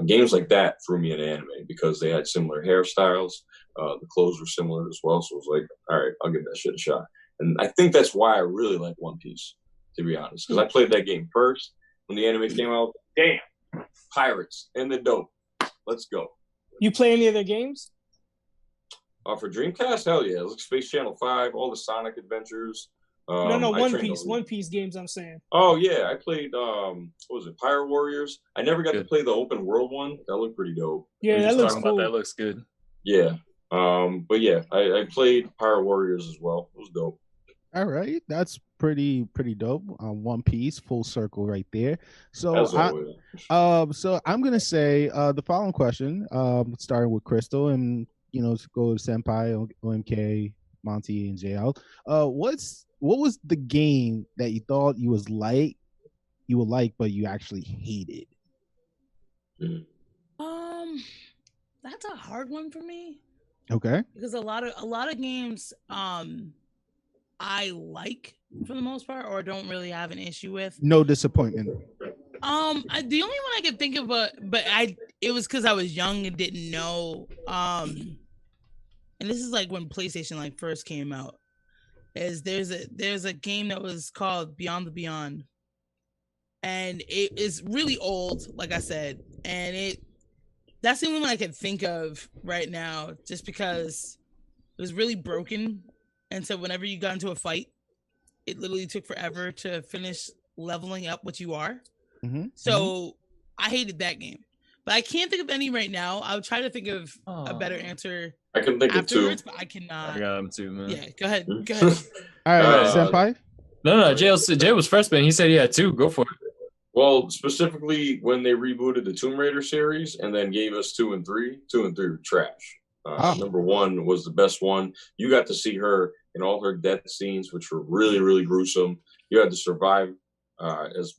Games like that threw me into anime because they had similar hairstyles. The clothes were similar as well. So it was like, all right, I'll give that shit a shot. And I think that's why I really like One Piece, to be honest, because I played that game first. When the anime came out, damn, pirates and the dope. Let's go. You play any of their games? For Dreamcast, hell yeah. Like Space Channel 5, all the Sonic adventures. No, One Piece games, I'm saying. Oh, yeah. I played, what was it, Pirate Warriors? I never got to play the open world one. That looked pretty dope. Yeah, that looks cool. That looks good. Yeah. But yeah, I played Pirate Warriors as well. It was dope. All right, that's pretty dope. One Piece, full circle right there. So, so I'm gonna say the following question, starting with Crystal, and go to Senpai, OMK, Monty, and JL. What was the game that you thought you would like, but you actually hated? That's a hard one for me. Okay. Because a lot of games I like for the most part, or don't really have an issue with. No disappointment. The only one I could think of, but it was because I was young and didn't know. And this is like when PlayStation first came out. There's a game that was called Beyond the Beyond, and it is really old, like I said, and that's the only one I can think of right now, just because it was really broken. And so whenever you got into a fight, it literally took forever to finish leveling up what you are. So I hated that game. But I can't think of any right now. I'll try to think of a better answer. I can think of two. But I cannot. I got them too, man. Yeah, go ahead. All right, Senpai? No, Jay was first, man. He said he had two. Go for it. Well, specifically when they rebooted the Tomb Raider series and then gave us 2 and 3. 2 and 3 were trash. Number 1 was the best one. You got to see her in all her death scenes, which were really, really gruesome. You had to survive as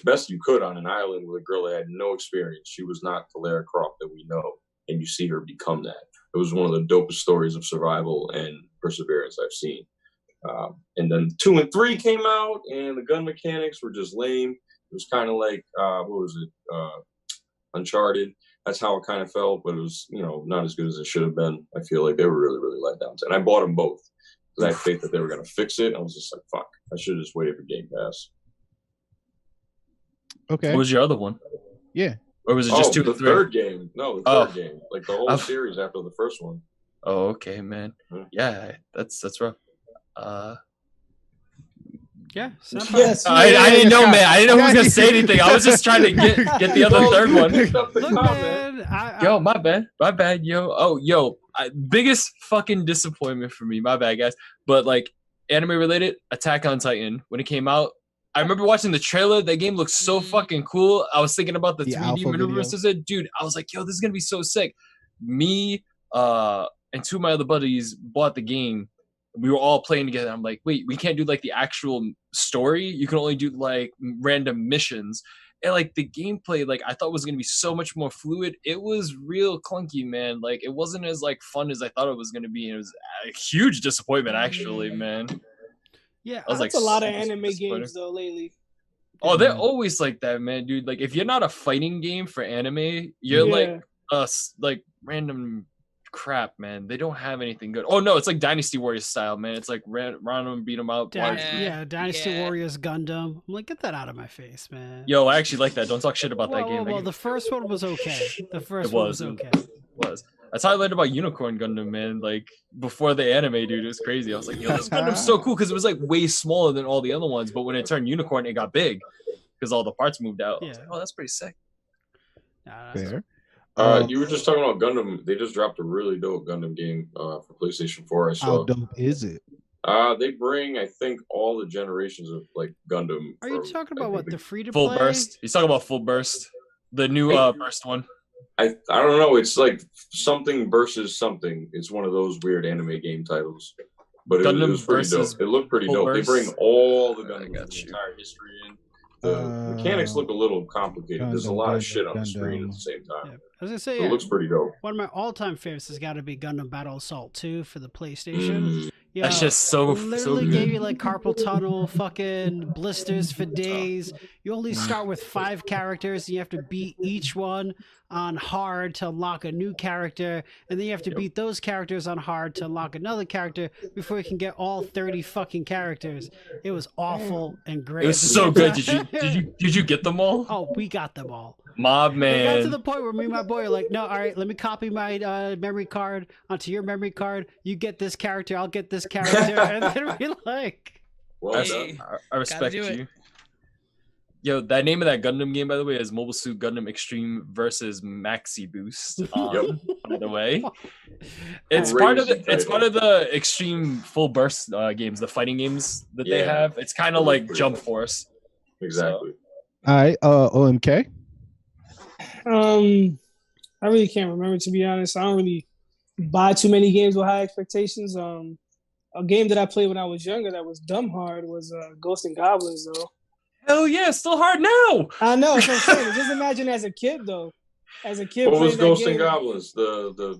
best you could on an island with a girl that had no experience. She was not the Lara Croft that we know, and you see her become that. It was one of the dopest stories of survival and perseverance I've seen. And then 2 and 3 came out, and the gun mechanics were just lame. It was kind of like, Uncharted. That's how it kind of felt, but it was, not as good as it should have been. I feel like they were really, really let down. And I bought them both because I had faith that they were going to fix it. I was just like, fuck, I should have just waited for Game Pass. Okay. What was your other one? Yeah. Or was it just 2 the and 3? third game. No, the third game. Like the whole series after the first one. Oh, okay, man. Yeah, that's rough. Yeah. Yes. I didn't know, man. I didn't know who was gonna say anything. I was just trying to get the other third one. Look, man, Yo, my bad, yo. Oh, yo, biggest fucking disappointment for me. My bad, guys. But like anime related, Attack on Titan. When it came out, I remember watching the trailer. That game looked so fucking cool. I was thinking about the 3D maneuvers. Dude, I was like, yo, this is gonna be so sick. Me, and 2 of my other buddies bought the game. We were all playing together. I'm like, wait, we can't do like the actual story. You can only do like random missions. And like the gameplay, like I thought was gonna be so much more fluid. It was real clunky, man. Like it wasn't as like fun as I thought it was gonna be. And it was a huge disappointment, actually, man. Yeah, I was that's like, a lot of anime games though lately. Oh, they're always like that, man, dude. Like, if you're not a fighting game for anime, you're like us, like random crap, man. They don't have anything good. Oh no, it's like Dynasty Warriors style, man. It's like random beat 'em up. Dynasty Warriors Gundam. I'm like, get that out of my face, man. Yo, I actually like that. Don't talk shit about that game. Well, the first one was okay. The first one was okay. It was. That's how I learned about Unicorn Gundam, man. Like before the anime, dude, it was crazy. I was like, yo, this Gundam's so cool because it was like way smaller than all the other ones. But when it turned unicorn, it got big because all the parts moved out. I was like, oh, that's pretty sick. Fair. You were just talking about Gundam. They just dropped a really dope Gundam game for PlayStation 4. I saw. How dope is it? They bring, I think, all the generations of like Gundam. Are you talking about what the free to Full play? Burst? He's talking about Full Burst, the new Burst one. I don't know. It's like something versus something. It's one of those weird anime game titles. But it was pretty dope. It looked pretty dope. They bring all the Gundam, the entire history in. The mechanics look a little complicated. There's a lot of shit on the screen at the same time. Yeah. I was gonna say, it looks pretty dope. One of my all-time favorites has got to be Gundam Battle Assault 2 for the PlayStation. That's just so literally good. gave you like carpal tunnel, fucking blisters for days. You only start with 5 characters, and you have to beat each one on hard to unlock a new character, and then you have to beat those characters on hard to unlock another character before you can get all 30 fucking characters. It was awful and great. It was so good. Did you get them all? Oh, we got them all. Mob man. It got to the point where me and my boy are like, no, all right, let me copy my memory card onto your memory card. You get this character, I'll get this character, and then we're like, well, I respect you. Yo, that name of that Gundam game, by the way, is Mobile Suit Gundam Extreme versus Maxi Boost. By the way, it's part of the Extreme Full Burst games, the fighting games that they have. It's kind of like Jump Force. Exactly. So. All right, OMK. I really can't remember, to be honest. I don't really buy too many games with high expectations. A game that I played when I was younger that was dumb hard was Ghosts and Goblins, though. Hell yeah, still hard now. I know. That's what I'm saying. Just imagine as a kid, though. As a kid, what was Ghosts and Goblins? The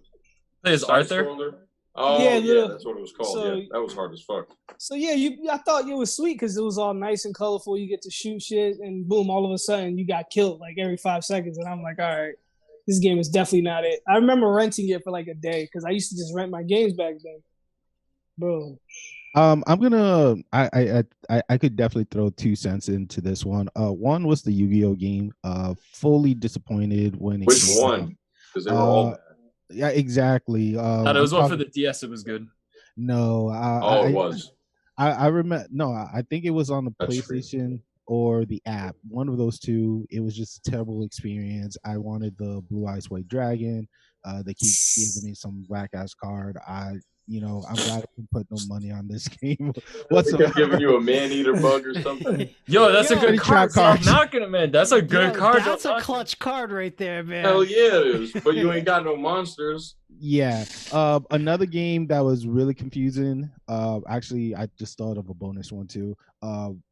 is Arthur? Scroller? Oh yeah, that's what it was called. So, that was hard as fuck. So I thought it was sweet because it was all nice and colorful. You get to shoot shit, and boom, all of a sudden you got killed like every 5 seconds, and I'm like, all right, this game is definitely not it. I remember renting it for like a day because I used to just rent my games back then, bro. I'm gonna. I could definitely throw 2 cents into this one. One was the Yu-Gi-Oh game. Fully disappointed when it. Which one? Because they were all bad. Yeah, exactly. There was one for the DS. It was good. No. It was. I remember. No, I think it was on the PlayStation or the app. One of those two. It was just a terrible experience. I wanted the Blue Eyes White Dragon. They keep giving me some whack ass card. I'm glad I didn't put no money on this game. What's giving you a man-eater bug or something? Yo, that's a good card. I'm not gonna, man. That's a good card. That's a clutch card right there, man. Hell yeah, it is. But you ain't got no monsters. Yeah. Another game that was really confusing. Actually, I just thought of a bonus one too.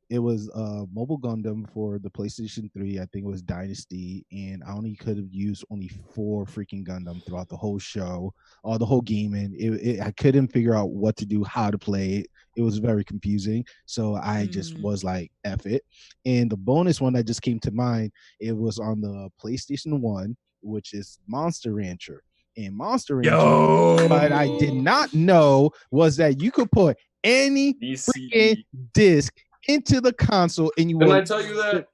It was Mobile Gundam for the PlayStation 3. I think it was Dynasty, and I only could have used only 4 freaking Gundam throughout the whole show, or the whole game, and I couldn't figure out what to do, how to play it. It was very confusing, so I just was like, F it. And the bonus one that just came to mind, it was on the PlayStation 1, which is Monster Rancher. And Monster Rancher, what I did not know was that you could put any freaking disc into the console, and you didn't I tell you that?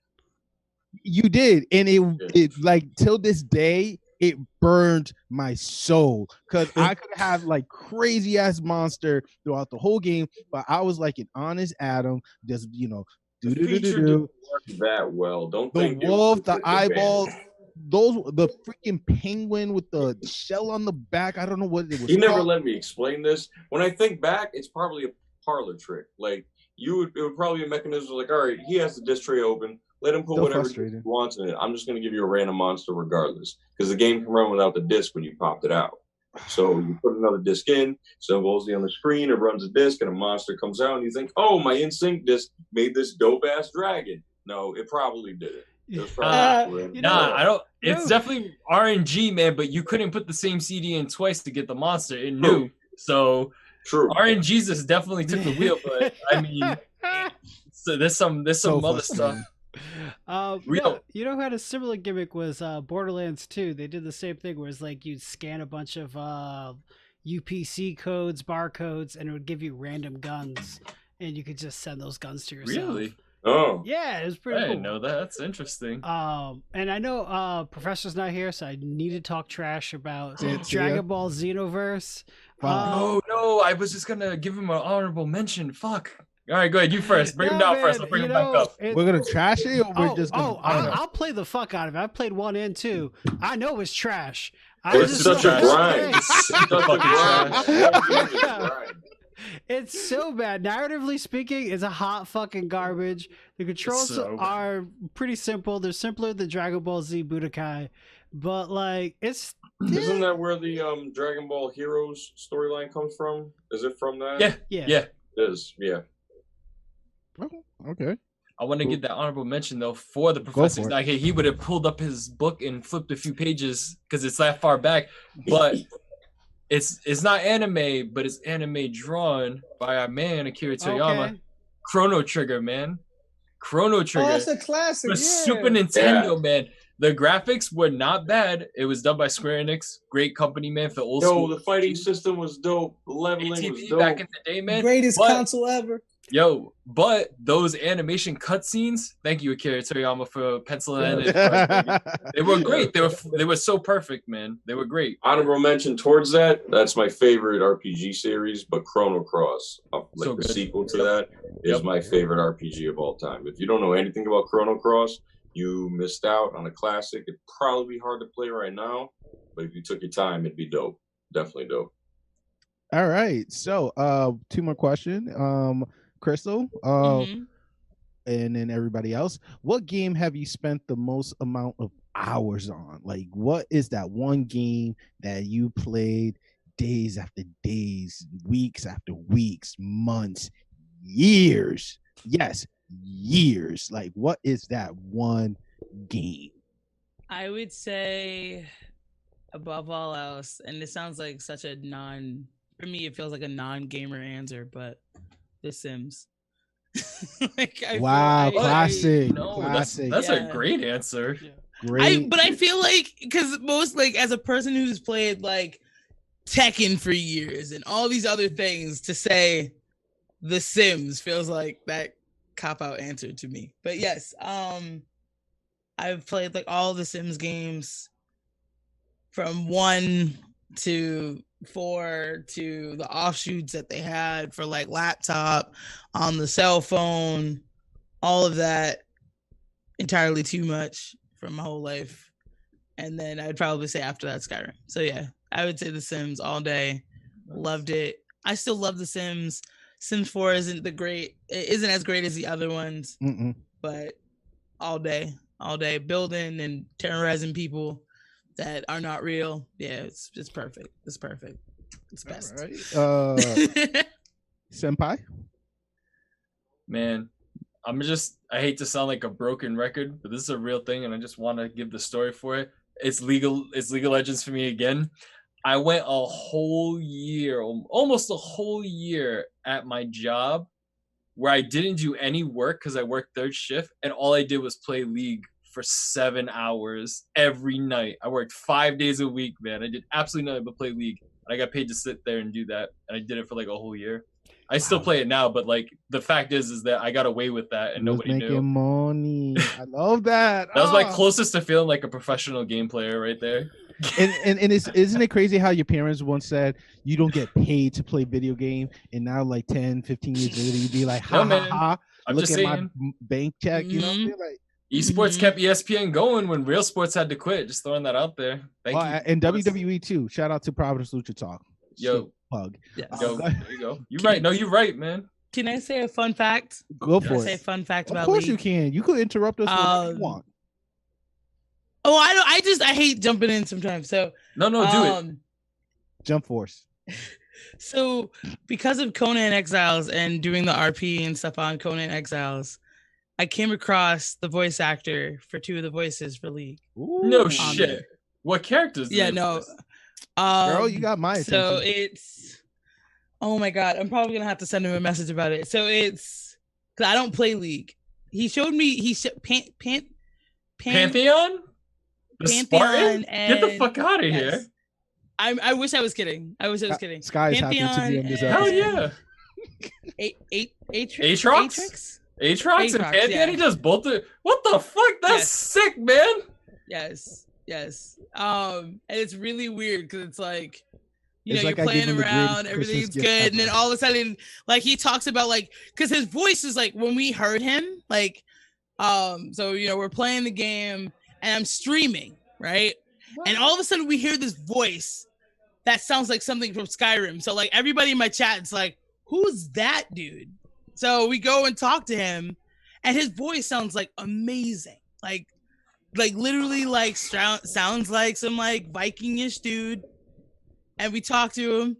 You did, and it like till this day it burned my soul because I could have like crazy ass monster throughout the whole game, but I was like an honest Adam, just do that well. Don't the think wolf, the eyeballs. The freaking penguin with the shell on the back. I don't know what it was. He never let me explain this. When I think back, it's probably a parlor trick. Like it would probably be a mechanism like, all right, he has the disc tray open. Let him put whatever he wants in it. I'm just going to give you a random monster regardless, because the game can run without the disc when you popped it out. So you put another disc in, supposedly on the screen, it runs a disc, and a monster comes out, and you think, oh, my InSync disc made this dope-ass dragon. No, it probably didn't. I don't. It's definitely RNG, man. But you couldn't put the same CD in twice to get the monster. It knew. So RNGesus definitely took the wheel. But I mean, so there's some other stuff. No, you know who had a similar gimmick was Borderlands 2. They did the same thing where it's like you'd scan a bunch of UPC codes, barcodes, and it would give you random guns, and you could just send those guns to yourself. Really? Oh, Yeah, it was pretty I cool. didn't know that. That's interesting. And I know Professor's not here, so I need to talk trash about See Dragon ya. Ball Xenoverse. No, I was just gonna give him an honorable mention. Fuck. All right, go ahead. You first. Bring him No, down man, first. I'll bring you him back know, up. We're gonna trash it, or we're just gonna. I'll play the fuck out of it. I played 1 and 2. I know it's trash. it's such a grind. It's such a Fucking grind. It's so bad. Narratively speaking, it's a hot fucking garbage. The controls so bad. are pretty simple. They're simpler than Dragon Ball Z Budokai, but like it's. Isn't that where the Dragon Ball Heroes storyline comes from? Is it from that? Yeah. It is. Yeah. Okay. I want to give that honorable mention though for the Go professor. for it. Like he would have pulled up his book and flipped a few pages because it's that far back. But it's not anime, but it's anime drawn by our man Akira Toriyama. Okay. Chrono Trigger, man. Chrono Trigger. Oh, that's a classic. For Yeah. Super Nintendo, man. The graphics were not bad. It was done by Square Enix, great company, man. For old school. The fighting system was dope. The leveling was ATV dope. back in the day, man. Greatest But- console ever. Yo, but those animation cutscenes, thank you, Akira Toriyama, for penciling it. They were great. They were so perfect, man. They were great. Honorable mention towards that. That's my favorite RPG series, but Chrono Cross, like So the good. sequel to that, is my favorite RPG of all time. If you don't know anything about Chrono Cross, you missed out on a classic. It'd probably be hard to play right now, but if you took your time, it'd be dope. Definitely dope. All right. So, 2 more questions. Crystal, Mhm. and then everybody else. What game have you spent the most amount of hours on? Like, what is that one game that you played days after days, weeks after weeks, months, years? Yes, years. Like, what is that one game? I would say, above all else, and it sounds like such a for me, it feels like a non-gamer answer, but The Sims. Wow, classic. No, classic. that's Yeah. a great answer. Great. But I feel like because most like as a person who's played like Tekken for years and all these other things, to say The Sims feels like that cop-out answer to me. But yes, I've played like all the Sims games from 1 to 4 to the offshoots that they had for like laptop, on the cell phone, all of that. Entirely too much for my whole life. And then I'd probably say after that Skyrim. So yeah, I would say The Sims all day. Loved it. I still love The Sims. Sims 4 isn't as great as the other ones, Mm-mm. but all day building and terrorizing people that are not real. Yeah, it's perfect. It's perfect. It's best. All right. Senpai? Man, I hate to sound like a broken record, but this is a real thing, and I just want to give the story for it. It's League of Legends for me again. I went a whole year, almost a whole year at my job where I didn't do any work because I worked 3rd shift, and all I did was play League for 7 hours every night. I worked 5 days a week, man. I did absolutely nothing but play League. And I got paid to sit there and do that, and I did it for like a whole year. I still play it now, but like the fact is that I got away with that and nobody making knew. money. I love that. That was my closest to feeling like a professional game player right there. And isn't it crazy how your parents once said you don't get paid to play video game, and now like 10, 15 years later you'd be like, ha No, ha man. ha, I'm look just at my saying. bank check, you know what I mean? Like, Esports kept ESPN going when real sports had to quit. Just throwing that out there. Thank you. and WWE too. Shout out to Providence Lucha Talk. Yo. Plug. Yes. Yo, there you go. You're right. No, you're right, man. Can I say a fun fact? Go Can I for say a it. fun fact Of about course League? you can. You could interrupt us whenever you want. Oh, I hate jumping in sometimes. So No, do it. Jump Force. So because of Conan Exiles and doing the RP and stuff on Conan Exiles, I came across the voice actor for 2 of the voices for League. No shit. What characters? Yeah, no. Girl, you got my attention. So it's, oh my god, I'm probably gonna have to send him a message about it. So it's, because I don't play League, he showed me. He said Pantheon. The Spartan? Get the fuck out of here! I wish I was kidding. I wish I was kidding. Sky is happy to be in this Hell episode. yeah! Aatrox? Aatrox and Pantheon. Yeah. He just both. What the fuck? That's sick, man. Yes. And it's really weird because it's like, you It's know, like you're I give playing him the around, greatest everything's Christmas gift good, and then ever. all of a sudden, like he talks about like, because his voice is like when we heard him, like, so you know we're playing the game and I'm streaming, right, and all of a sudden we hear this voice that sounds like something from Skyrim. So like everybody in my chat is like, who's that dude? So we go and talk to him, and his voice sounds like amazing, like literally like sounds like some like Vikingish dude. And we talked to him,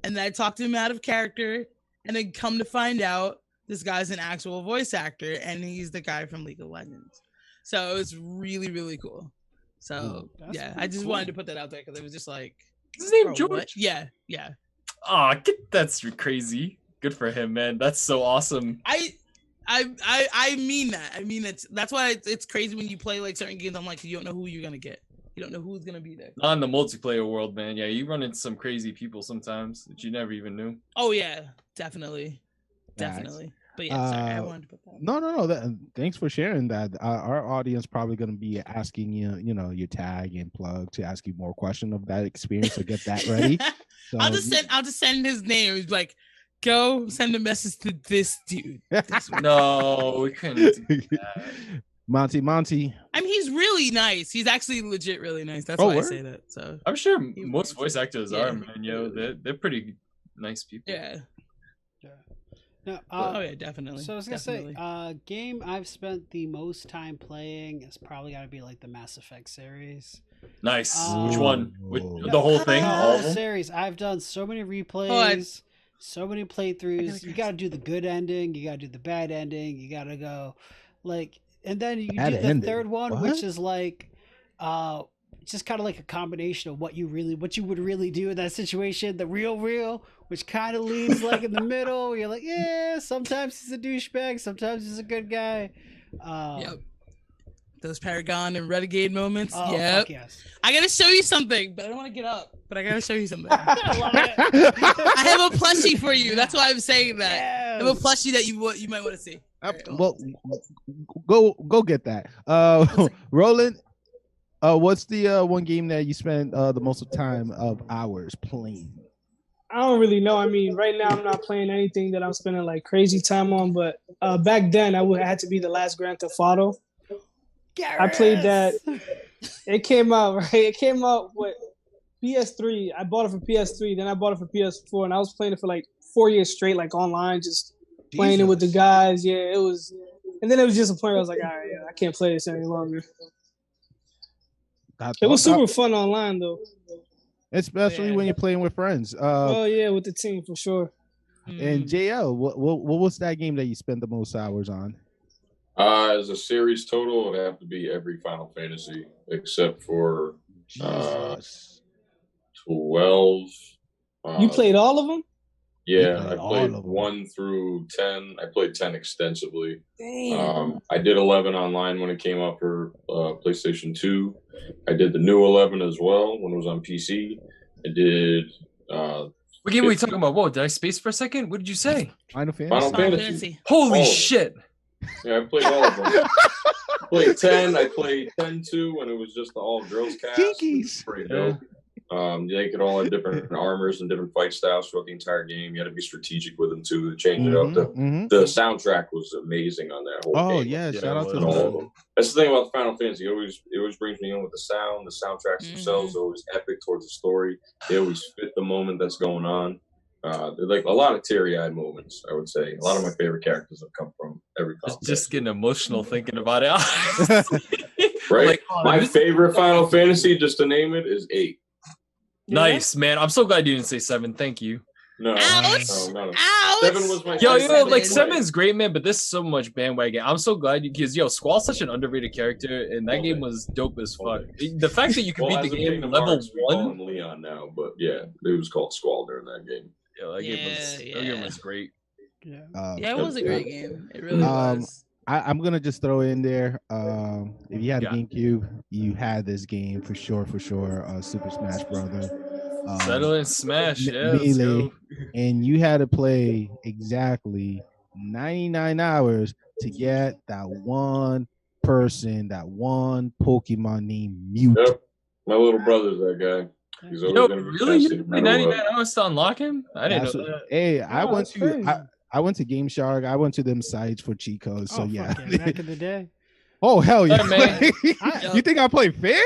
and then I talked to him out of character, and then come to find out this guy's an actual voice actor, and he's the guy from League of Legends. So it was really, really cool. So yeah, I just wanted to put that out there because it was just like, His name bro, George. what? Yeah. Oh, that's crazy. Good for him, man. That's so awesome. I mean that. I mean that's why it's crazy when you play like certain games. I'm like, you don't know who you're gonna get. You don't know who's gonna be there. Not in the multiplayer world, man. Yeah, you run into some crazy people sometimes that you never even knew. Oh yeah, definitely. But yeah, sorry, I wanted to put that. No. Thanks for sharing that. Our audience probably going to be asking you, you know, your tag and plug to ask you more questions of that experience. So get that ready. So, I'll just send his name. He's like, go send a message to this dude. No, we couldn't do that. Monty. I mean, he's really nice. He's actually legit really nice. That's Oh, why word? I say that. So I'm sure most voice actors Yeah. are, man. Yo, they're pretty nice people. yeah. No, Oh yeah, definitely. So I was gonna say, game I've spent the most time playing is probably gotta be like the Mass Effect series. Nice. Oh. Which one? No. The whole thing? The All whole of them? series. I've done so many replays, so many playthroughs. You gotta do the good ending. You gotta do the bad ending. You gotta go, like, and then you Bad do the ending? third one, What? which is like, just kind of like a combination of what you would really do in that situation. The real, which kind of leads like in the middle. You're like, yeah, sometimes he's a douchebag, sometimes he's a good guy. Yep. Those Paragon and Renegade moments. Oh, Yep. fuck yes. I gotta show you something, but I don't want to get up. But I gotta show you something. I love it. I have a plushie for you. That's why I'm saying that. I have a Yes. plushie that you might want to see. Well, go get that. Roland, what's the one game that you spent the most of time of hours playing? I don't really know. I mean, right now I'm not playing anything that I'm spending like crazy time on. But back then, I had to be the last Grand Theft Auto. I played that. It came out right. It came out with PS3. I bought it for PS3. Then I bought it for PS4, and I was playing it for like 4 years straight, like online, just playing it with the guys. Yeah, it was. And then it was just a point where I was like, all right, yeah, I can't play this any longer. It was super fun online though. Especially when you're playing with friends. Oh yeah, with the team for sure. And JL, what was that game that you spent the most hours on? As a series total, it'd have to be every Final Fantasy except for 12. You played all of them? Yeah, I played 1 through 10. I played 10 extensively. Damn. I did 11 online when it came out for PlayStation 2. I did the new 11 as well when it was on PC. I did. What game were we talking about? Whoa, did I space for a second? What did you say? Final Fantasy. Final Fantasy. Holy All of shit! Yeah, I played all of them. I played 10. I played 10-2 when it was just the all girls cast. Jinkies. Pretty dope. They could all have different armors and different fight styles throughout the entire game. You had to be strategic with them too to change it up. The soundtrack was amazing on that whole game. Oh yeah, shout out to all of them. That's the thing about Final Fantasy. It always brings me in with the sound. The soundtracks themselves are always epic towards the story. They always fit the moment that's going on. They're like a lot of teary-eyed moments, I would say. A lot of my favorite characters have come from every Final Just getting emotional thinking about it. Right. Like, oh, my favorite Final Fantasy, just to name it, is 8. Nice, man. I'm so glad you didn't say 7. Thank you. No, Ouch! no. Ouch! 7 was my Yo, favorite. like 7 is great, man, but there's so much bandwagon. I'm so glad because Squall's such an underrated character, and that game was dope as fuck. The fact that you could beat the game level 1. Leon now, but yeah, it was called Squall during that game. Yeah, that game was great. Yeah, it was a great game. It really was. I'm gonna just throw in there. If you had a Yeah. GameCube, you had this game for sure. Super Smash Brother. Settle in Smash. Yeah, let's Melee, go. and you had to play exactly 99 hours to get that one person, that one Pokemon named Mute. Yep. My little brother's that guy. He's always Yo, gonna be really? You fancy, had to no play matter 99 what. hours to unlock him? I didn't know that. Hey, I went that's to crazy. I went to Game Shark. I went to them sites for cheat codes. So Oh, yeah. fuck yeah, back in the day. Oh hell yeah, man. You think I play fair?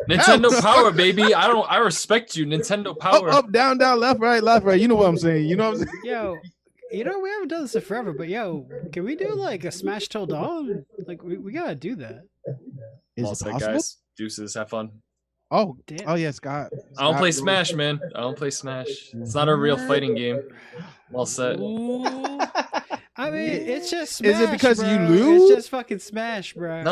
Nintendo Hell. Power, baby. I respect you. Nintendo Power. Up, down, left, right. You know what I'm saying? You know what I'm saying? Yo, we haven't done this in forever, but yo, can we do like a Smash Till Dawn? Like we gotta do that. Is All it set, possible? guys. Deuces. Have fun. Oh, Damn. oh yeah, Scott. I don't Scott play wrote- Smash, man. I don't play Smash. It's not a real fighting game. All set. Ooh. I mean, it's just Smash. Is it because you bro. lose? It's just fucking Smash, bro.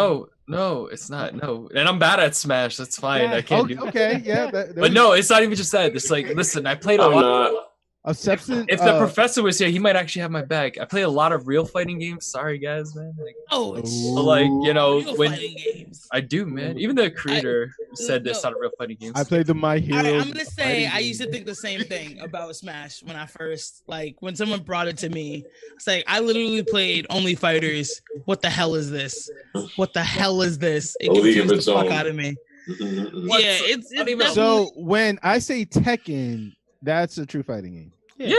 No, it's not. No, and I'm bad at Smash. That's fine. Yeah. I can't do. Okay, yeah. But no, it's not even just that. It's like, listen, I played a I'm lot. not. A substance. If the professor was here, he might actually have my back. I play a lot of real fighting games. Sorry, guys, man. Like, Oh, so like, you know, real when fighting games. I do, man. Even the creator said no. it's not a real fighting game. I played the My Hero. All right, I'm gonna say fighting I used to game. think the same thing about Smash when I first when someone brought it to me. It's like I literally played Only Fighters. What the hell is this? What the hell is this? It A league of confused its the fuck own. out of me. What? Yeah, it's Not even- definitely- So when I say Tekken, that's a true fighting game. Yeah,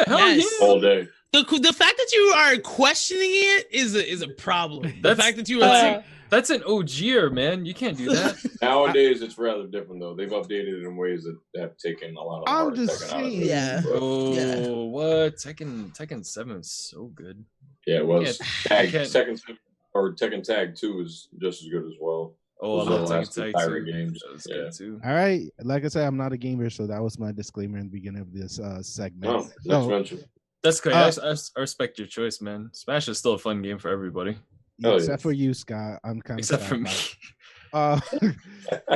hell Yes. yeah. All day. the fact that you are questioning it is a problem. The That's- fact that you are like, That's an OGer, man. You can't do that. Nowadays, it's rather different though. They've updated it in ways that have taken a lot of the I'm hard just Tekken out of saying. it. Yeah. Oh, Yeah. what? Tekken 7 is so good. Yeah, it was. I Tag, can't- Tekken Tag 2 is just as good as well. Oh, I Those are love the Tekken last two Tag pirate 2. games. That was Yeah. good too. All right. Like I said, I'm not a gamer, so that was my disclaimer in the beginning of this segment. Oh, next So, mention. That's great. Uh, I respect your choice, man. Smash is still a fun game for everybody, Hell except yeah. for you, Scott. I'm kind of except for me.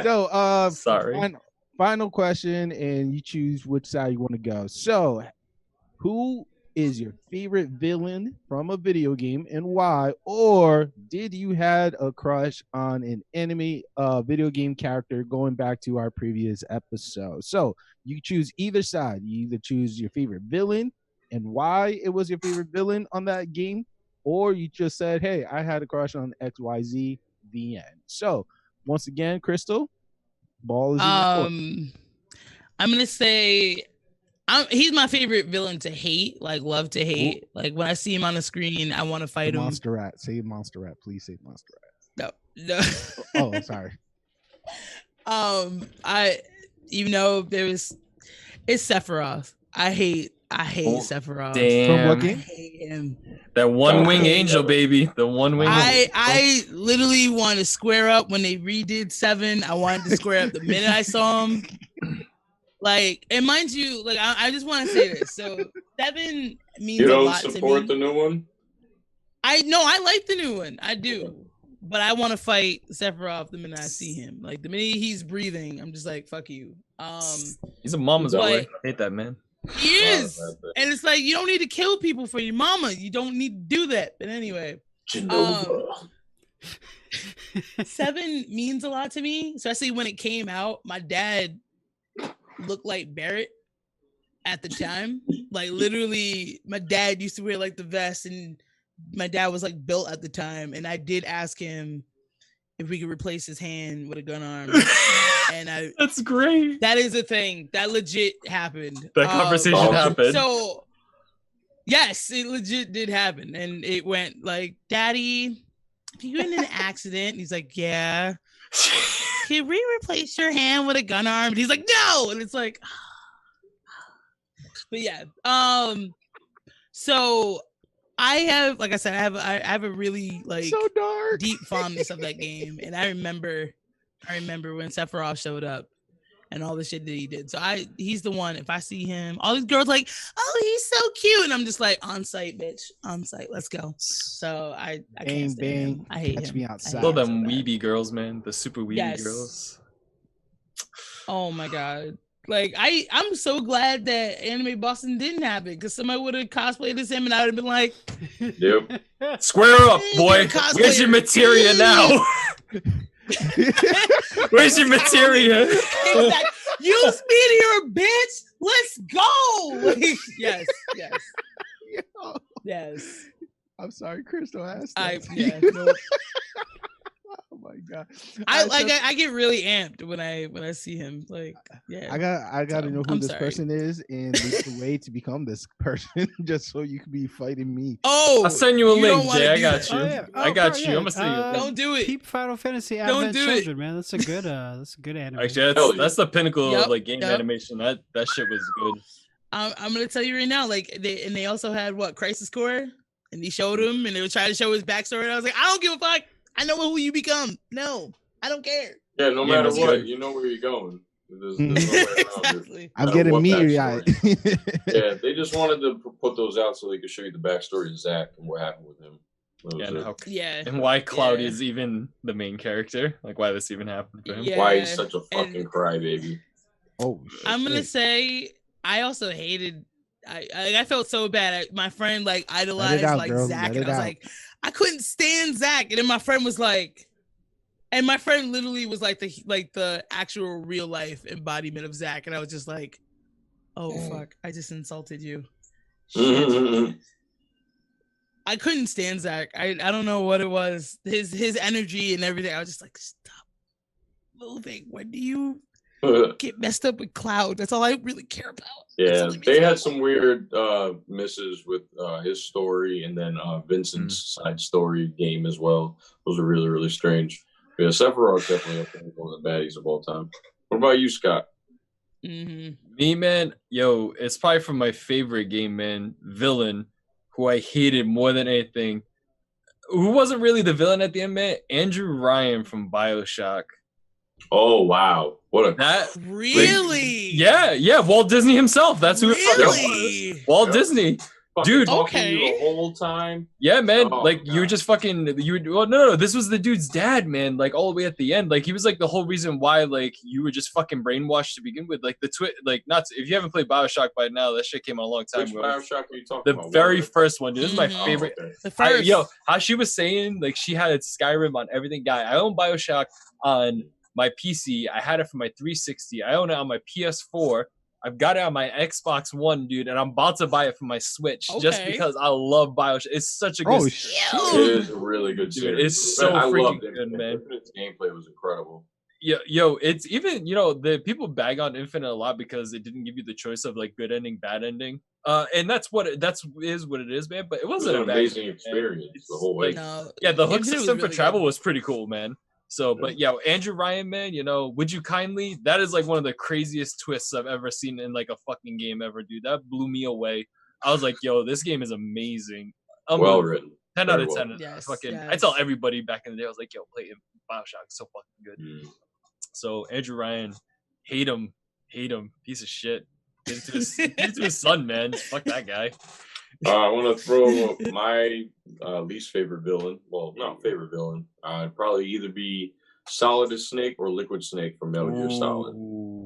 So, Sorry. final question, and you choose which side you want to go. So, who is your favorite villain from a video game and why? Or did you had a crush on an enemy video game character going back to our previous episode? So you choose either side. You either choose your favorite villain and why it was your favorite villain on that game, or you just said, hey, I had a crush on XYZ, the end. So once again, Crystal, ball is in your court. I'm gonna say he's my favorite villain to hate, like love to hate. Like when I see him on the screen, I want to fight him. Monster Rat. Say Monster Rat. Please say Monster Rat. No. Oh, I'm sorry. I even though it's Sephiroth. I hate Sephiroth. From what Damn. I game? hate him. That one wing angel, baby. The one wing. I literally want to square up when they redid 7. I wanted to square up the minute I saw him. Like, and mind you, like I just want to say this. So 7 means You a don't lot to support me. the new one? I know I like the new one. I do. But I want to fight Sephiroth the minute I see him. Like the minute he's breathing, I'm just like, fuck you. He's a mama's But- boy. I hate that man. He is. And it's like you don't need to kill people for your mama. You don't need to do that. But anyway, Genova. 7 means a lot to me, especially when it came out. My dad looked like Barrett at the time. Like literally, my dad used to wear like the vest, and my dad was like built at the time. And I did ask him if we could replace his hand with a gun arm. And That's great. that is a thing that legit happened. That conversation Oh, happened. So yes, it legit did happen. And it went like, Daddy, if you get in an accident, and he's like, yeah. Can we replace your hand with a gun arm? And he's like, no. And it's like, but yeah. So I have, like I said, I have a really like So dark. deep fondness of that game. And I remember when Sephiroth showed up and all the shit that he did. So he's the one. If I see him, all these girls like, oh, he's so cute, and I'm just like, on site, bitch, on site, let's go. So I Bang, can't stand bang. him. I hate Catch him. me I outside. hate Still him them so bad. weeby girls, man. The super weeby Yes. girls. Oh my god. Like I'm so glad that Anime Boston didn't happen because somebody would have cosplayed as him and I would have been like, Yep. Square up, boy. Where's your materia now? Where's your materia? Use meteor, bitch. Let's go. Like, yes. Yes. I'm sorry, Crystal asked. Nope. Oh my god! I get really amped when I see him. Like, yeah. I got to know who I'm this sorry. person is and the way to become this person, just so you can be fighting me. Oh, I'll send you a link, don't wanna Jay. I do got that. you. Oh, yeah. I got bro, you. yeah. I'm gonna send you. Don't do it. Keep Final Fantasy Don't Advent do it. Children, man. That's a good anime. Actually, Hell yeah. that's the pinnacle Yep, of like game yep. animation. That shit was good. I'm gonna tell you right now. Like they also had what Crisis Core, and they showed him, and they were trying to show his backstory. And I was like, I don't give a fuck. I know who you become. No, I don't care. Yeah, no Yeah, matter that's what, good. you know where you're going. There's no way around it. Exactly. I'm No matter getting what meteor-eyed. backstory. Yeah, they just wanted to put those out so they could show you the backstory of Zack and what happened with him. That was Yeah, and, it. how, Yeah. and why Cloud Yeah. is even the main character. Like why this even happened for him. Yeah. Why he's such a fucking and- crybaby. Oh, I'm gonna shit. say I also hated. I felt so bad. My friend like idolized out, like girl. Zack, Let and it I was out. like, I couldn't stand Zack. And then my friend was like, and my friend literally was like the actual real life embodiment of Zack, and I was just like, oh fuck, I just insulted you. Shit. I couldn't stand Zack. I don't know what it was. His energy and everything. I was just like, stop moving. When do you get messed up with Cloud? That's all I really care about. Yeah, they had some weird misses with his story and then Vincent's side story game as well. Those are really, really strange. Yeah, Sephiroth's definitely up there with one of the baddies of all time. What about you, Scott? Mm-hmm. Me, man, yo, it's probably from my favorite game, man, villain, who I hated more than anything. Who wasn't really the villain at the end, man? Andrew Ryan from BioShock. Oh wow, what a That Really? yeah, Walt Disney himself. That's who it fucking was. Really? Walt Yep. Disney. fucking Dude. talking to you Okay. the whole time. Yeah, man. Oh, like you were God. just fucking well, no, this was the dude's dad, man. Like all the way at the end. Like he was like the whole reason why like you were just fucking brainwashed to begin with. Like the like not if you haven't played BioShock by now, that shit came out a long time Which ago. BioShock are you talking The about? very What? first one, dude. This is my Mhm. Oh, favorite. okay. The first. Yo, how she was saying, like she had Skyrim on everything. Guy, I own BioShock on my PC. I had it for my 360. I own it on my PS4. I've got it on my Xbox One, dude, and I'm about to buy it for my Switch just Okay. because I love BioShock. It's such a good. Oh It shit! is a really good Dude, series. it's so I freaking loved it. good, man. Infinite's gameplay was incredible. Yo, it's even the people bag on Infinite a lot because it didn't give you the choice of like good ending, bad ending. And that's what it is, man. But it It was wasn't an a bad amazing game, man. experience It's the whole way. like- No, Yeah, the hook Infinite was system for really travel good. was pretty cool, man. So, but yeah, Andrew Ryan, man, would you kindly? That is like one of the craziest twists I've ever seen in like a fucking game ever, dude. That blew me away. I was like, yo, this game is amazing. Well written. 10 out of Very well. 10. Yes, Fucking, I yes. tell everybody back in the day, I was like, yo, play it. BioShock, so fucking good. Mm. So Andrew Ryan, hate him, piece of shit. Did it to his son, man. Fuck that guy. I want to throw my least favorite villain. Well, not favorite villain. It'd probably either be Solid as Snake or Liquid Snake from Metal Gear Solid.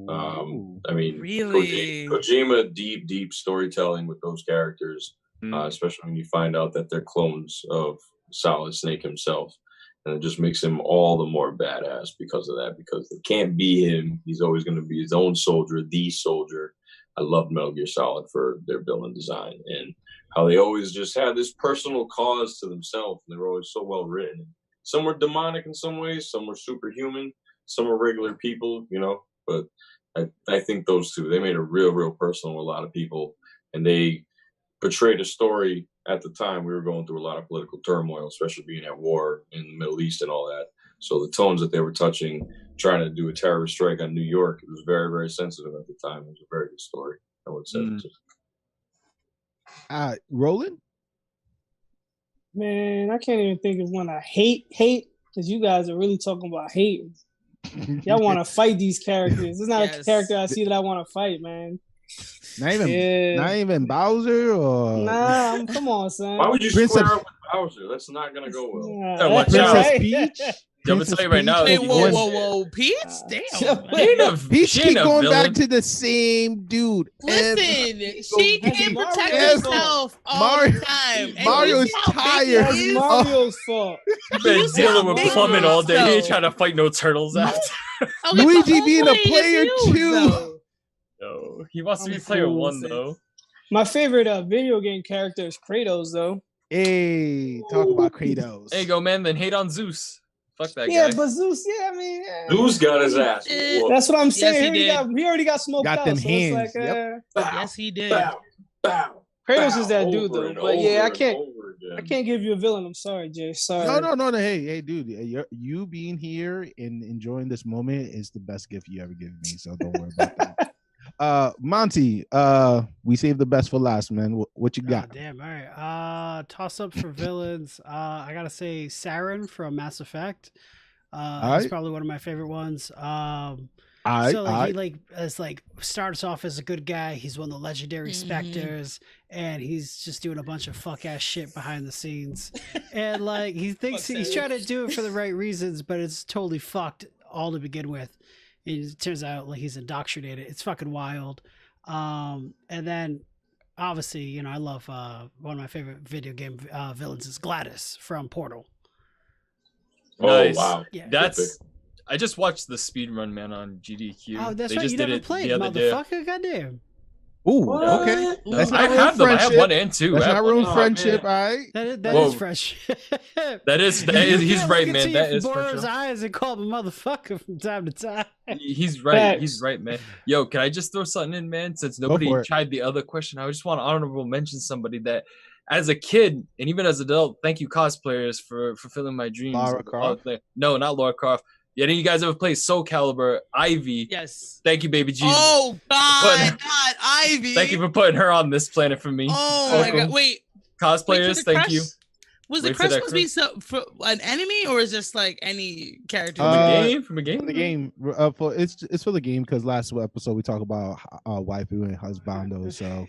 I mean, Really? Kojima, deep storytelling with those characters, Mm. especially when you find out that they're clones of Solid Snake himself. And it just makes him all the more badass because of that, because it can't be him. He's always going to be his own soldier, the soldier. I love Metal Gear Solid for their villain design and how they always just had this personal cause to themselves. And they were always so well written. Some were demonic in some ways, some were superhuman, some were regular people, But I think those two, they made it real personal with a lot of people. And they portrayed a story at the time. We were going through a lot of political turmoil, especially being at war in the Middle East and all that. So the tones that they were touching, trying to do a terrorist strike on New York, it was very, very sensitive at the time. It was a very good story, I would say. Roland? Man, I can't even think of one I hate, because you guys are really talking about hate. Y'all want to fight these characters. It's not a Yes. character I see that I want to fight, man. Not even, Yeah. not even Bowser or Come on, son. Why would you Princess- square up with Bowser? That's not going to go well. Nah, So what, Princess right? Peach? I'm gonna tell you right now. Wait, he whoa, was- whoa, whoa, Peach? Damn. She ain't a- Peach she ain't keep a going villain. back to the same dude. Listen, she That's can't Mario's protect fault. herself all Mario- the time. And Mario you is see how big tired. he That's is? Mario's fault. Been You see dealing how with big plumbing he all is, day. He ain't though. trying to fight no turtles after. Okay, Luigi but being a hopefully it's player you, too. though. No, he wants to I'm be player cool one with it. though. My favorite video game character is Kratos, though. Hey, talk about Kratos. There you go, man. Then hate on Zeus. Fuck that Yeah, guy. but Zeus, yeah, I mean, Zeus got his ass. Eh, whooped. that's what I'm saying. Yes, he, he already got smoked Got out. them So hands, it's like, yep. Bow, Yes, he did. bow, bow, Kratos bow, is that dude, over though. and But yeah, over I and can't. over again. I can't give you a villain. I'm sorry, Jay. Sorry. No. Hey, dude, you being here and enjoying this moment is the best gift you ever given me. So don't worry about that. Monty, we saved the best for last, man. What you got? Oh, damn. All right. Toss up for villains. I gotta say Saren from Mass Effect. He's Alright. probably one of my favorite ones. I He starts off as a good guy. He's one of the legendary specters, and he's just doing a bunch of fuck ass shit behind the scenes. And like he thinks Fuck he's that. trying to do it for the right reasons, but it's totally fucked all to begin with. And it turns out like he's indoctrinated. It's fucking wild. And then obviously, I love one of my favorite video game villains is Gladys from Portal. Nice. Oh wow. Yeah. That's. I just watched the speedrun, man, on GDQ. Oh, that's They right. just You did never it played, the other day. motherfucker. Goddamn. Ooh, What? okay. Let's I not ruin have them. I have friendship. 1 and 2. Let's I have not one ruin and- friendship, man. all right? That Whoa. is fresh. That is You he's can't right, look man. into That your is for boy's sure. eyes and call him a motherfucker from time to time. He's right. He's Facts. right, man. Yo, can I just throw something in, man? Since Go nobody for it. tried the other question, I just want to honorable mention somebody that, as a kid and even as an adult, thank you cosplayers for fulfilling my dreams. Lara Croft? No, not Lara Croft. Yeah, any of you guys ever play Soul Calibur? Ivy. Yes. Thank you, baby Jesus. Oh God, But- God, Ivy. Thank you for putting her on this planet for me. Oh my Welcome. God. Wait, Cosplayers, the thank crush? you. Was the Wait for crush that supposed to be for an enemy or is just like any character? From a Uh, game? From a game? For the game, it's for the game because last episode we talked about waifu and husbando. So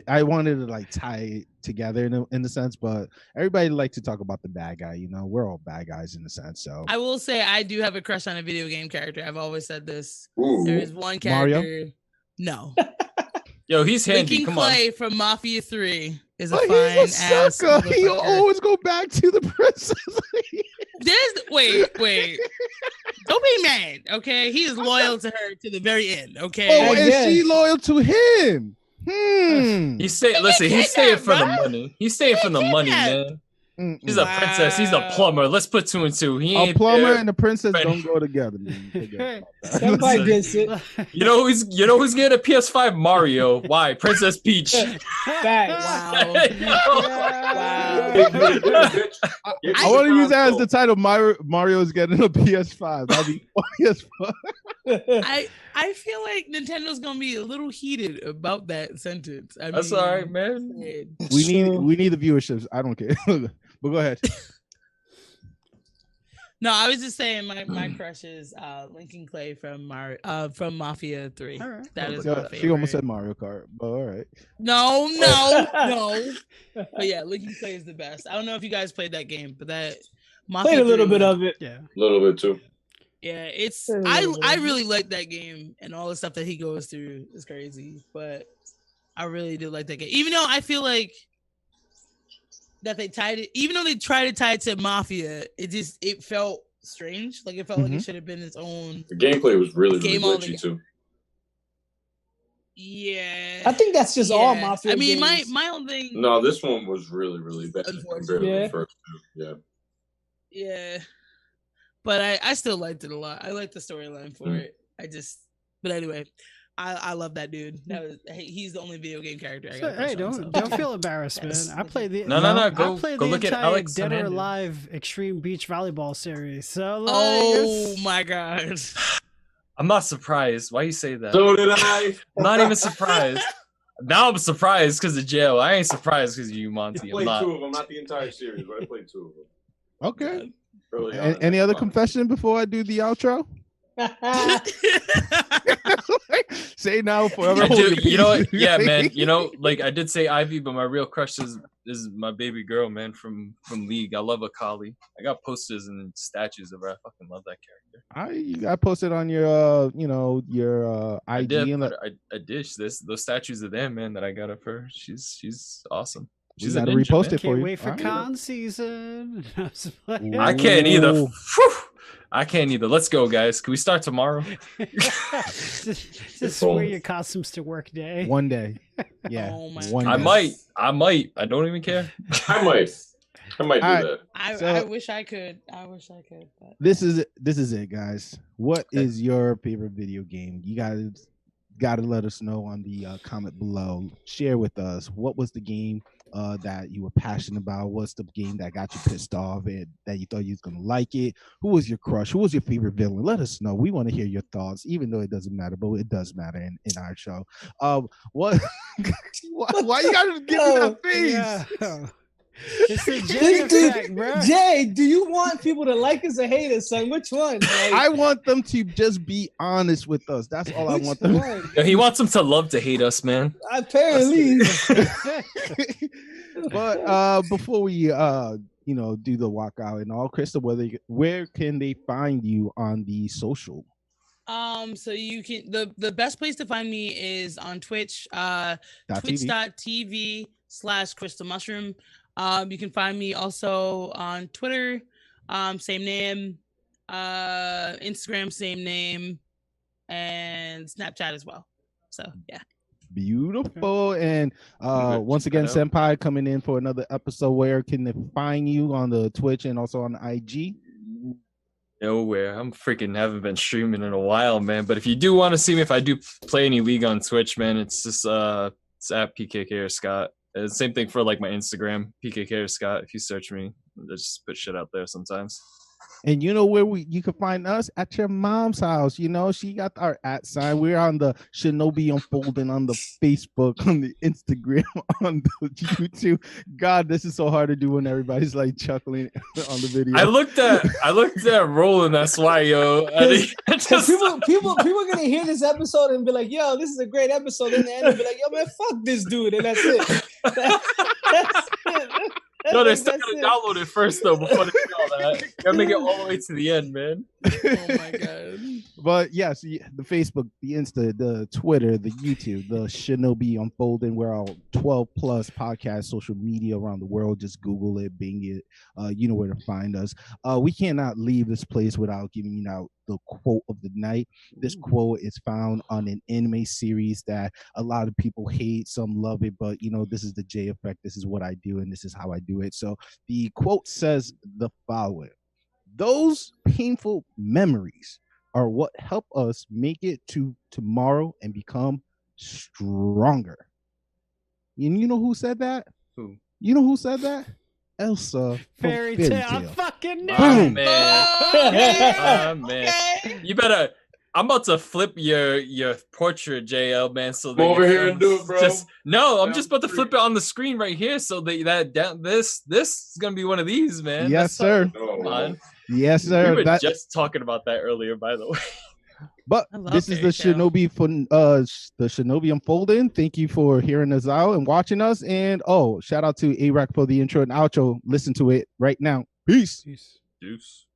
I wanted to like tie it together in a sense, but everybody like to talk about the bad guy. We're all bad guys in a sense. So I will say I do have a crush on a video game character. I've always said this. Ooh. There is one Mario? character. No. Yo, he's handy. Lincoln Come on. Clay from Mafia 3 is a but fine he's a ass. sucker. He motherfucker. always go back to the princess. Wait. Don't be mad, okay? He is loyal to her to the very end, okay? Oh, I is she guess. loyal to him? He's staying. Listen, he's staying for the money. He's staying for the money, man. He's a princess. He's a Wow. plumber. Let's put 2 and 2. He A ain't plumber there. and a princess Ready. don't go together. Man. Forget about that. Somebody gets it. You know who's getting a PS5? Mario. Why? Princess Peach. Facts. Wow. Wow. I want to use that as the title. Mario's getting a PS5. That'd be funny as fuck. I feel like Nintendo's gonna be a little heated about that sentence. That's all right, man. We need the viewerships. I don't care. But go ahead. No, I was just saying my crush is Lincoln Clay from Mafia 3. All right. That is my She favorite. almost said Mario Kart, but all right. No. But yeah, Lincoln Clay is the best. I don't know if you guys played that game, but that Mafia Played a little 3 bit of it. Yeah. A little bit too. Yeah, it's Played a I little bit. really like that game and all the stuff that he goes through is crazy. But I really do like that game, even though I feel like that they tied it. Even though they tried to tie it to Mafia, it felt strange. Like it felt like it should have been its own. The gameplay was really Game really all glitchy together. too. Yeah, I think that's just all Yeah. Mafia I mean, games. my own thing. No, this one was really bad compared to Yeah. the first two. Yeah. Yeah, but I still liked it a lot. I liked the storyline for it. But anyway, I love that dude. He's the only video game character I got. Hey, don't feel embarrassed, man. I played the No. I Go played the look at entire Alex Dead or Hernandez. Alive Extreme Beach Volleyball series. So like, Oh it's- my god! I'm not surprised. Why you say that? So did I. I'm not even surprised. Now I'm surprised because of jail. I ain't surprised because of you, I Monty. I'm played not. 2 of them, not the entire series, but I played 2 of them. Okay. Early on. Any other confession before I do the outro? Say now forever. I hold do, your you know what? peace. Yeah, man. You know, like I did say Ivy, but my real crush is my baby girl, man, from League. I love Akali. I got posters and statues of her. I fucking love that character. I posted on your your I IG did. and I did. Those statues are there, man. That I got of her. She's awesome. we She's a gotta ninja, repost man. it for Can't you. wait for All right. con season. I can't either. Ooh. Whew. I can't either. Let's go, guys. Can we start tomorrow? Just wear your costumes to work day. One day. Yeah. Oh my one I day. might. I don't even care. I might do Alright. that. I wish I could. I wish I could. But... This is it, guys. What is your favorite video game? You guys gotta let us know on the comment below. Share with us what was the game that you were passionate about. What's the game that got you pissed off and that you thought you was gonna like it? Who was your crush? Who was your favorite villain? Let us know. We want to hear your thoughts, even though it doesn't matter, but it does matter in our show. What? why you gotta give me that face? Yeah. It's the Jay effect, bro. Jay, do you want people to like us or hate us, son? Which one? Like, I want them to just be honest with us. That's all I which want them. one? He wants them to love to hate us, man. Apparently. But before we do the walkout and all, Crystal, where can they find you on the social? So you can the best place to find me is on Twitch, twitch.tv/CrystalMusharoom. You can find me also on Twitter, same name, Instagram, same name, and Snapchat as well. So yeah. Beautiful. And once again, Senpai coming in for another episode. Where can they find you on the Twitch and also on the IG? Nowhere. I'm freaking haven't been streaming in a while, man. But if you do want to see me, if I do play any League on Twitch, man, it's just it's at PKK or Scott. Same thing for like my Instagram, PKK or Scott. If you search me, I just put shit out there sometimes. And you know where you can find us? At your mom's house. You know, she got our @ sign. We're on the Shinobi Unfolding on the Facebook, on the Instagram, on the YouTube. God, this is so hard to do when everybody's like chuckling on the video. I looked at Roland. That's why, yo. People are gonna hear this episode and be like, "Yo, this is a great episode." In the end, be like, "Yo, man, fuck this dude," and that's it. That's it. No, they're still gonna download it first though before they do all that. Gotta make it all the way to the end, man. Oh my god. But yes, the Facebook, the Insta, the Twitter, the YouTube, the Shinobi Unfolding. We're all 12+ podcast social media around the world. Just Google it, Bing it. You know where to find us. We cannot leave this place without giving you out the quote of the night. This quote is found on an anime series that a lot of people hate, some love it, but you know, this is the J effect. This is what I do, and this is how I do it. So the quote says the following: "Those painful memories are what help us make it to tomorrow and become stronger." And you know who said that? Who? You know who said that? Elsa from Fairy Fairy tale. I Tail. fucking know. Oh, Boom. man. Okay. Man. You better. I'm about to flip your portrait, JL, man. So Come over here and do it, bro. I'm just about to flip it on the screen right here. So this is gonna be one of these, man. Yes, sir. Come on. Yes, sir. We were just talking about that earlier, by the way. But this is the Fairy Tail. the Shinobi Unfolding. Thank you for hearing us out and watching us. And shout out to A-Rack for the intro and outro. Listen to it right now. Peace. Peace. Deuce.